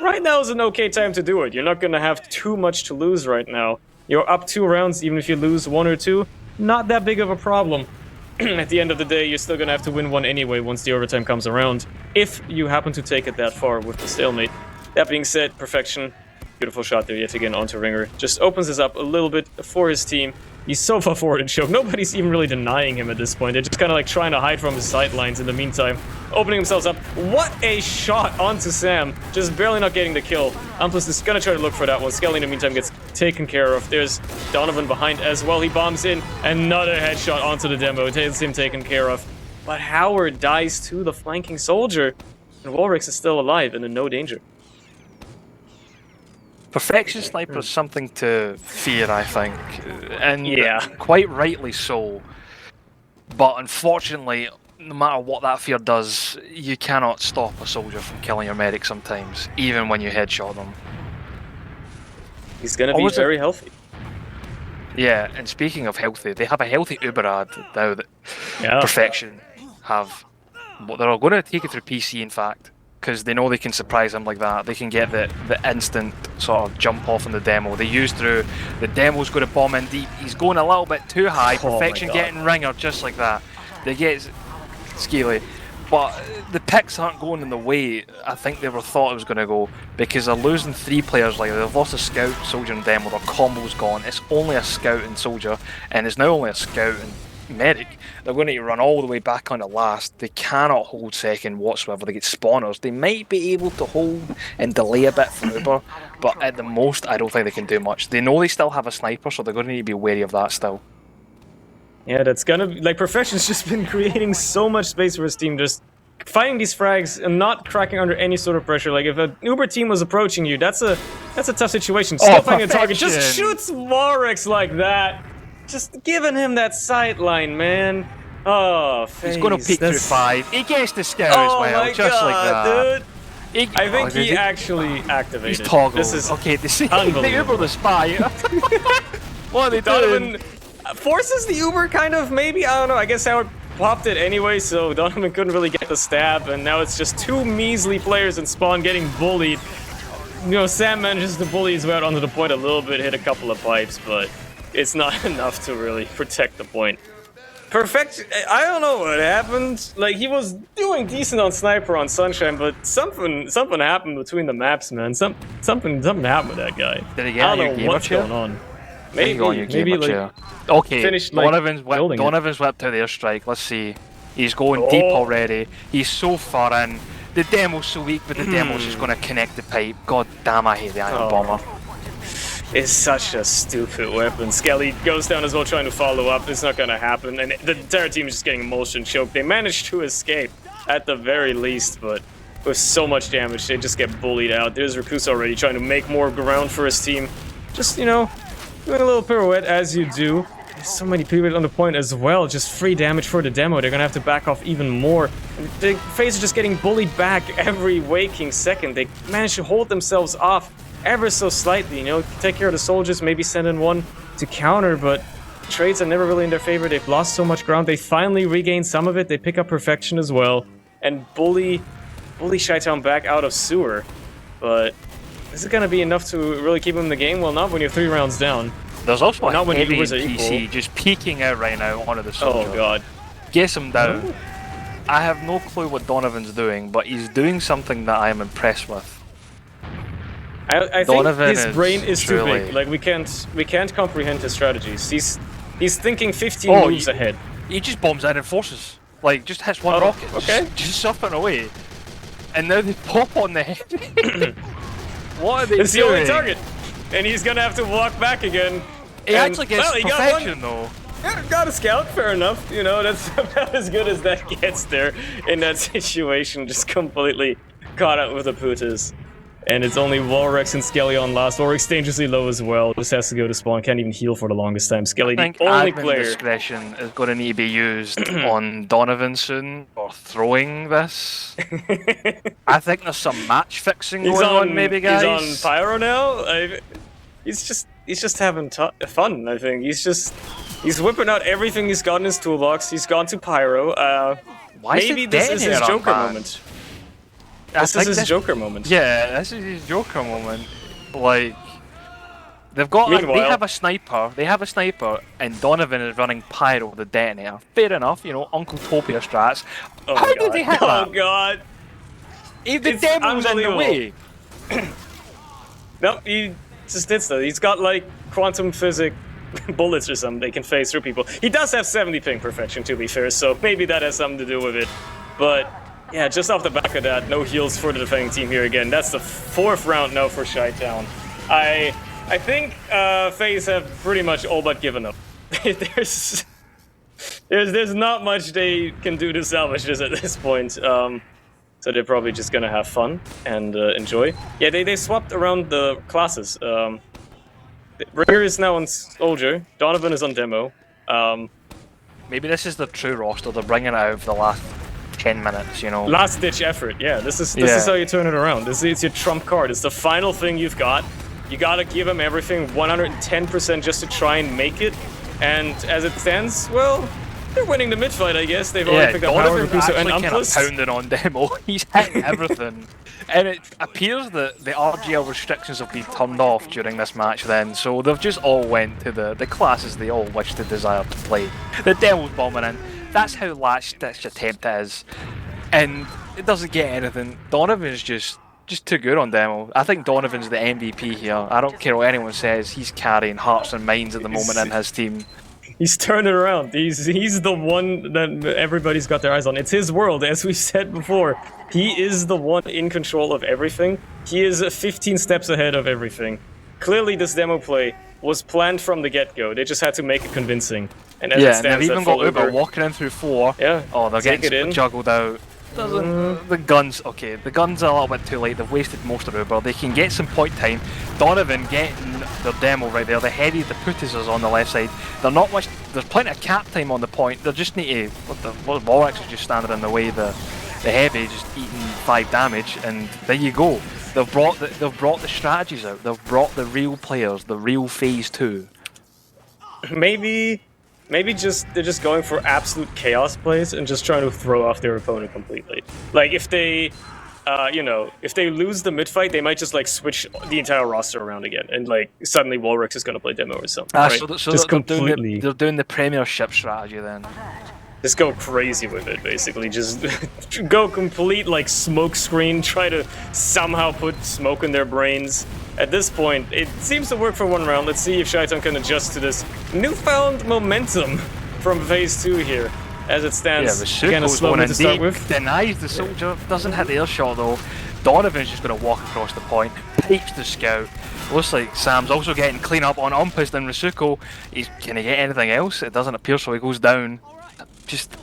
right now is an okay time to do it. You're not gonna have too much to lose right now. You're up 2 rounds, even if you lose 1 or 2, not that big of a problem. At the end of the day, you're still gonna have to win 1 anyway once the overtime comes around, if you happen to take it that far with the stalemate. That being said, Perfection, beautiful shot there yet again onto Ringer. Just opens this up a little bit for his team. He's so far forward in choke. Nobody's even really denying him at this point. They're just kind of like trying to hide from his sidelines in the meantime. Opening themselves up. What a shot onto Sam. Just barely not getting the kill. Amplus is going to try to look for that one. Skelly in the meantime gets taken care of. There's Donovan behind as well. He bombs in. Another headshot onto the demo. It has him taken care of. But Howard dies to the flanking soldier. And Walrix is still alive and in no danger. Perfection Sniper is something to fear, I think, and Yeah. quite rightly so. But unfortunately, no matter what that fear does, you cannot stop a soldier from killing your medic sometimes, even when you headshot them. He's going to be very healthy. Yeah, and speaking of healthy, they have a healthy Uberad now that Perfection have. But they're going to take it through PC, in fact, because they know they can surprise him like that. They can get the instant sort of jump off in the demo. They use through, the demo's going to bomb in deep. He's going a little bit too high. Perfection getting Ringer just like that. They get Scaly. But the picks aren't going in the way I think they were thought it was going to go, because they're losing 3 players. Like, they've lost a scout, soldier and demo. Their combo's gone. It's only a scout and soldier, and it's now only a scout and medic. They're going to need to run all the way back onto last. They cannot hold second whatsoever. They get spawners. They might be able to hold and delay a bit for Uber, but at the most, I don't think they can do much. They know they still have a sniper, so they're going to need to be wary of that still. Yeah, that's gonna be, like, Perfection's just been creating so much space for his team, just finding these frags and not cracking under any sort of pressure. Like, if an Uber team was approaching you, that's a tough situation. Still finding a target, just shoots Warwick's like that. Just giving him that sight line, man. Oh, FaZe. He's going to peek through 5. He gets the scout as well, my just God, like that. Dude. I think he actually activated. He's toggled. This is okay, they Uber the spy. What are they doing? Donovan forces the Uber, kind of, maybe? I don't know. I guess Howard popped it anyway, so Donovan couldn't really get the stab, and now it's just 2 measly players in spawn getting bullied. You know, Sam manages to bully his way out onto the point a little bit, hit a couple of pipes, but it's not enough to really protect the point. Perfect. I don't know what happened. Like, he was doing decent on Sniper on Sunshine, but something happened between the maps, man. Something happened with that guy. Did he get I don't know what's going on. Maybe like, okay, finished, Donovan's like, whipped out the airstrike. Let's see. He's going deep already. He's so far in. The demo's so weak, but the demo's just going to connect the pipe. God damn, I hate the Iron Bomber. It's such a stupid weapon. Skelly goes down as well, trying to follow up. It's not going to happen, and the entire team is just getting motion choked. They managed to escape, at the very least, but with so much damage, they just get bullied out. There's Rakusa already trying to make more ground for his team. Just, you know, doing a little pirouette, as you do. There's so many people on the point as well. Just free damage for the demo. They're going to have to back off even more. The FaZe are just getting bullied back every waking second. They manage to hold themselves off ever so slightly, you know, take care of the soldiers, maybe send in one to counter, but trades are never really in their favor. They've lost so much ground. They finally regain some of it. They pick up Perfection as well and bully shytown back out of sewer. But is it going to be enough to really keep him in the game? Well, not when you're 3 rounds down. There's also not when heavy Ubers are PC equal. just peeking out right now onto the soldier. Oh, God. Guess him down. I have no clue what Donovan's doing, but he's doing something that I am impressed with. I think his brain is too big. Like, we can't comprehend his strategies. He's thinking 15 moves ahead. He just bombs out and forces. Like, just hits one rocket. Okay. Just up and away. And now they pop on the head. What are they doing? It's the only target. And he's gonna have to walk back again. He actually gets Perfection, though. Yeah, got a scout, fair enough. You know, that's about as good as that gets there in that situation. Just completely caught up with the putas. And it's only Walrex and Skelly on last. Walrex dangerously low as well. Just has to go to spawn. Can't even heal for the longest time. Skelly, the only player. Discretion is going to need to be used on Donovan soon, or throwing this. I think there's some match fixing going on, maybe, guys. He's on Pyro now. He's just having fun. I think he's just He's whipping out everything he's got in his toolbox. He's gone to Pyro. Maybe this is his Joker moment. This is his Joker moment. Yeah, this is his Joker moment. Like, they have a sniper. They have a sniper, and Donovan is running Pyro, the detonator. Fair enough, you know, Uncle Topia strats. Oh How god. did they hit that? Oh god. The demo's in the way. Nope, he just did so. He's got like quantum physics bullets or something. They can phase through people. He does have 70 ping perfection, to be fair, so maybe that has something to do with it. But yeah, just off the back of that, no heals for the defending team here again. That's the 4th round now for shytown. I think FaZe have pretty much all but given up. there's not much they can do to salvage this at this point. So they're probably just gonna have fun and enjoy. Yeah, they swapped around the classes. Ringer is now on Soldier. Donovan is on Demo. Maybe this is the true roster. They're bringing it out for the last 10 minutes, you know. Last ditch effort. Yeah, this is how you turn it around. It's your trump card. It's the final thing you've got. You gotta give him everything, 110% just to try and make it. And as it stands, well, they're winning the mid fight, I guess. They've already picked up Power, Rakuso, and Umpless. Pounding on Demo. He's hitting everything. And it appears that the RGL restrictions have been turned off during this match then, so they've just all went to the classes they all wish to desire to play. The Demo's bombing in. That's how last-ditch attempt it is. And it doesn't get anything. Donovan's just too good on Demo. I think Donovan's the MVP here. I don't care what anyone says, he's carrying hearts and minds at the moment in his team. He's turned it around. He's the one that everybody's got their eyes on. It's his world, as we said before. He is the one in control of everything. He is 15 steps ahead of everything. Clearly, this demo play was planned from the get-go. They just had to make it convincing. And as it stands, they've even got Uber walking in through 4. Yeah. Oh, they're getting juggled out. The guns, okay, the guns are a little bit too late. They've wasted most of Uber. They can get some point time. Donovan getting their demo right there. The heavy, the putties is on the left side. They're not much. There's plenty of cap time on the point. They just need to. What Volrax is just standing in the way. The heavy just eating 5 damage, and there you go. They've brought the strategies out. They've brought the real players, the real FaZe 2. Maybe they're just going for absolute chaos plays and just trying to throw off their opponent completely. Like if they, if they lose the mid fight, they might just like switch the entire roster around again, and like suddenly Walrix is gonna play demo or something. Right? So just they're doing the Premiership strategy then. Just go crazy with it, basically. Just go complete like smoke screen. Try to somehow put smoke in their brains. At this point, it seems to work for 1 round. Let's see if shytown can adjust to this newfound momentum from FaZe 2 here. As it stands, yeah, kind of slow to start with. Denies the soldier, doesn't hit the air shot though. Donovan's just going to walk across the point, pipes the scout. Looks like Sam's also getting clean up on Umpus and Rasuko. Can he get anything else? It doesn't appear so. He goes down. Just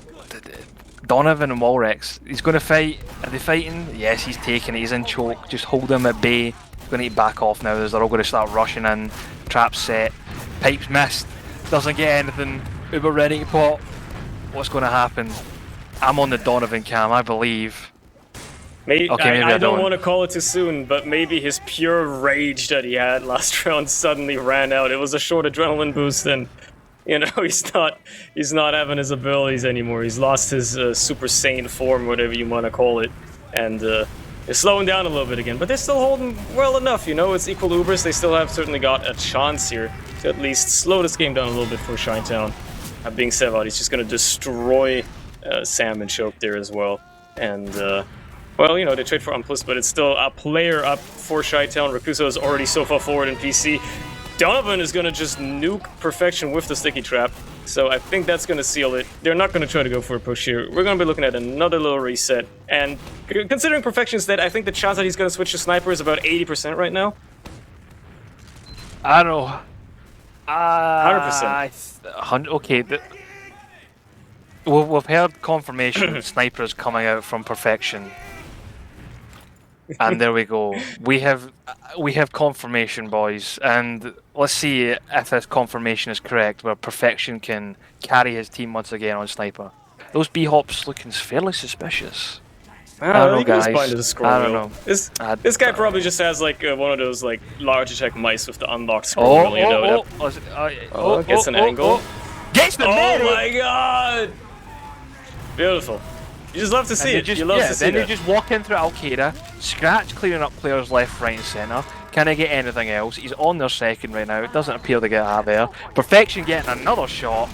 Donovan and Walrex. He's going to fight. Are they fighting? Yes, he's taking it. He's in choke. Just hold him at bay. He's going to back off now as they're all going to start rushing in. Trap set. Pipes missed. Doesn't get anything. Uber ready to pop. What's going to happen? I'm on the Donovan cam, I believe. Maybe I don't want to call it too soon, but maybe his pure rage that he had last round suddenly ran out. It was a short adrenaline boost, and he's not having his abilities anymore. He's lost his super sane form, whatever you want to call it, and they're slowing down a little bit again. But they're still holding well enough, It's equal Ubers. They still have certainly got a chance here to at least slow this game down a little bit for shytown. Being Sevad, he's just going to destroy Sam and Choke there as well. And, they trade for Umpless, but it's still a player up for shytown. Rakuso is already so far forward in PC. Donovan is going to just nuke Perfection with the sticky trap. So I think that's going to seal it. They're not going to try to go for a push here. We're going to be looking at another little reset. And considering Perfection's dead, I think the chance that he's going to switch to Sniper is about 80% right now. I don't know. 100%. Okay, we've heard confirmation that Sniper is coming out from Perfection, and there we go. We have confirmation, boys, and let's see if this confirmation is correct, where Perfection can carry his team once again on Sniper. Those B-hops looking fairly suspicious. I don't know, guys. I don't know. This guy probably just has like one of those like large attack mice with the unlocked scroll wheel, Gets an angle. Gets the Oh medic! my god! Beautiful. You just love to see it. You love to see then that. they just walk in through Al-Qaeda, scratch clearing up players left, right and centre. Can I get anything else? He's on their second right now. It doesn't appear to get out there. Perfection getting another shot.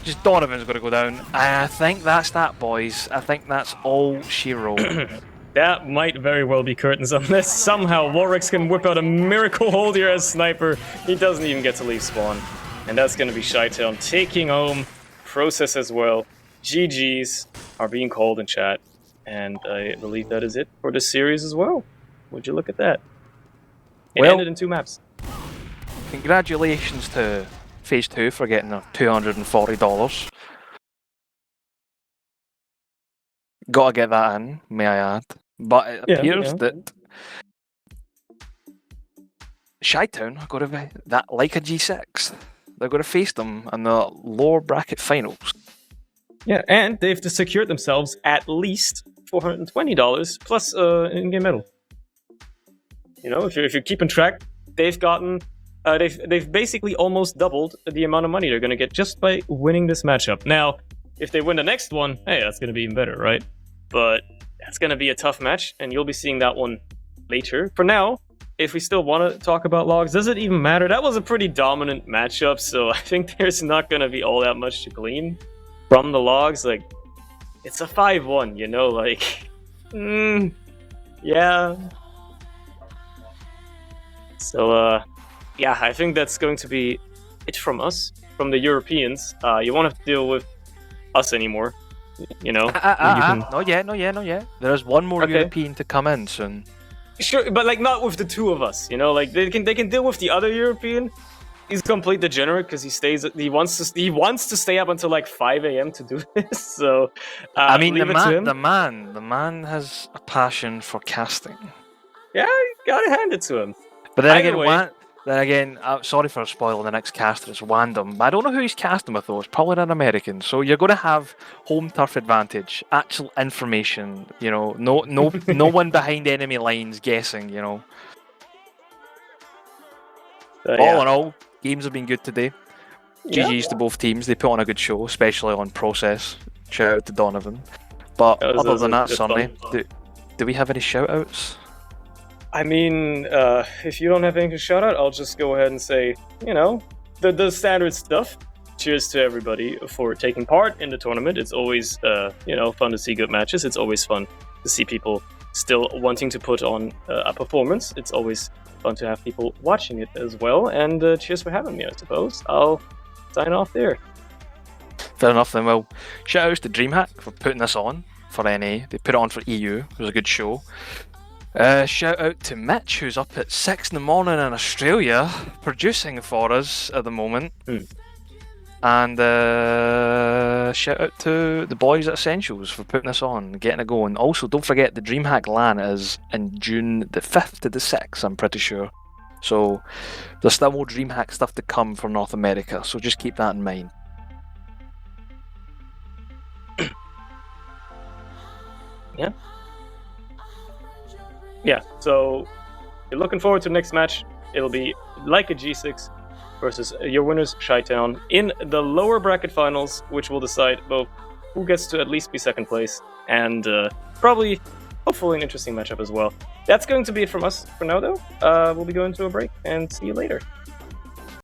Just Donovan's going to go down. I think that's that, boys. I think that's all she wrote. That might very well be curtains unless somehow Warwick can whip out a miracle hold here as sniper. He doesn't even get to leave spawn. And that's going to be shytown taking home Process as well. GG's are being called in chat. And I believe that is it for this series as well. Would you look at that? It ended in 2 maps. Congratulations to Phase 2 for getting their $240. Gotta get that in, may I add. But it appears that shytown are going to be that like a G6. They're going to face them in the lower bracket finals. Yeah, and they've secured themselves at least $420 plus in-game medal. You know, if you're keeping track, they've gotten they've basically almost doubled the amount of money they're going to get just by winning this matchup. Now, if they win the next one, hey, that's going to be even better, right? But that's going to be a tough match, and you'll be seeing that one later. For now, if we still want to talk about logs, does it even matter? That was a pretty dominant matchup, so I think there's not going to be all that much to glean from the logs. Like, it's a 5-1, you know, like, yeah. So, yeah, I think that's going to be it from us, from the Europeans. You won't have to deal with us anymore, you know. Not yet. There's one more European to come in soon. Sure, but like not with the 2 of us, you know. Like they can deal with the other European. He's complete degenerate because he wants to stay up until like 5 a.m. to do this. So I mean, the man has a passion for casting. Yeah, you gotta hand it to him. But then again, sorry for spoiling the next caster. It's Wandom, but I don't know who he's casting with though. It's probably an American, so you're going to have home turf advantage, actual information. You know, no one behind enemy lines guessing. You know. All in all, games have been good today. GG's to both teams. They put on a good show, especially on Process. Shout out to Donovan. But other than that, Sunday, do we have any shout outs? I mean, if you don't have anything to shout out, I'll just go ahead and say, you know, the standard stuff. Cheers to everybody for taking part in the tournament. It's always, you know, fun to see good matches. It's always fun to see people still wanting to put on a performance. It's always fun to have people watching it as well. And cheers for having me, I suppose. I'll sign off there. Fair enough then. Well, shout outs to DreamHack for putting this on for NA. They put it on for EU. It was a good show. Shout out to Mitch, who's up at 6 in the morning in Australia, producing for us at the moment. And shout out to the boys at Essentials for putting this on, getting it going. Also, don't forget the DreamHack LAN is in June the 5th to the 6th, I'm pretty sure. So there's still more DreamHack stuff to come from North America, so just keep that in mind. Yeah, so you're looking forward to the next match. It'll be like a G6 versus your winners, shytown, in the lower bracket finals, which will decide both who gets to at least be second place and probably, hopefully, an interesting matchup as well. That's going to be it from us for now, though. We'll be going to a break and see you later.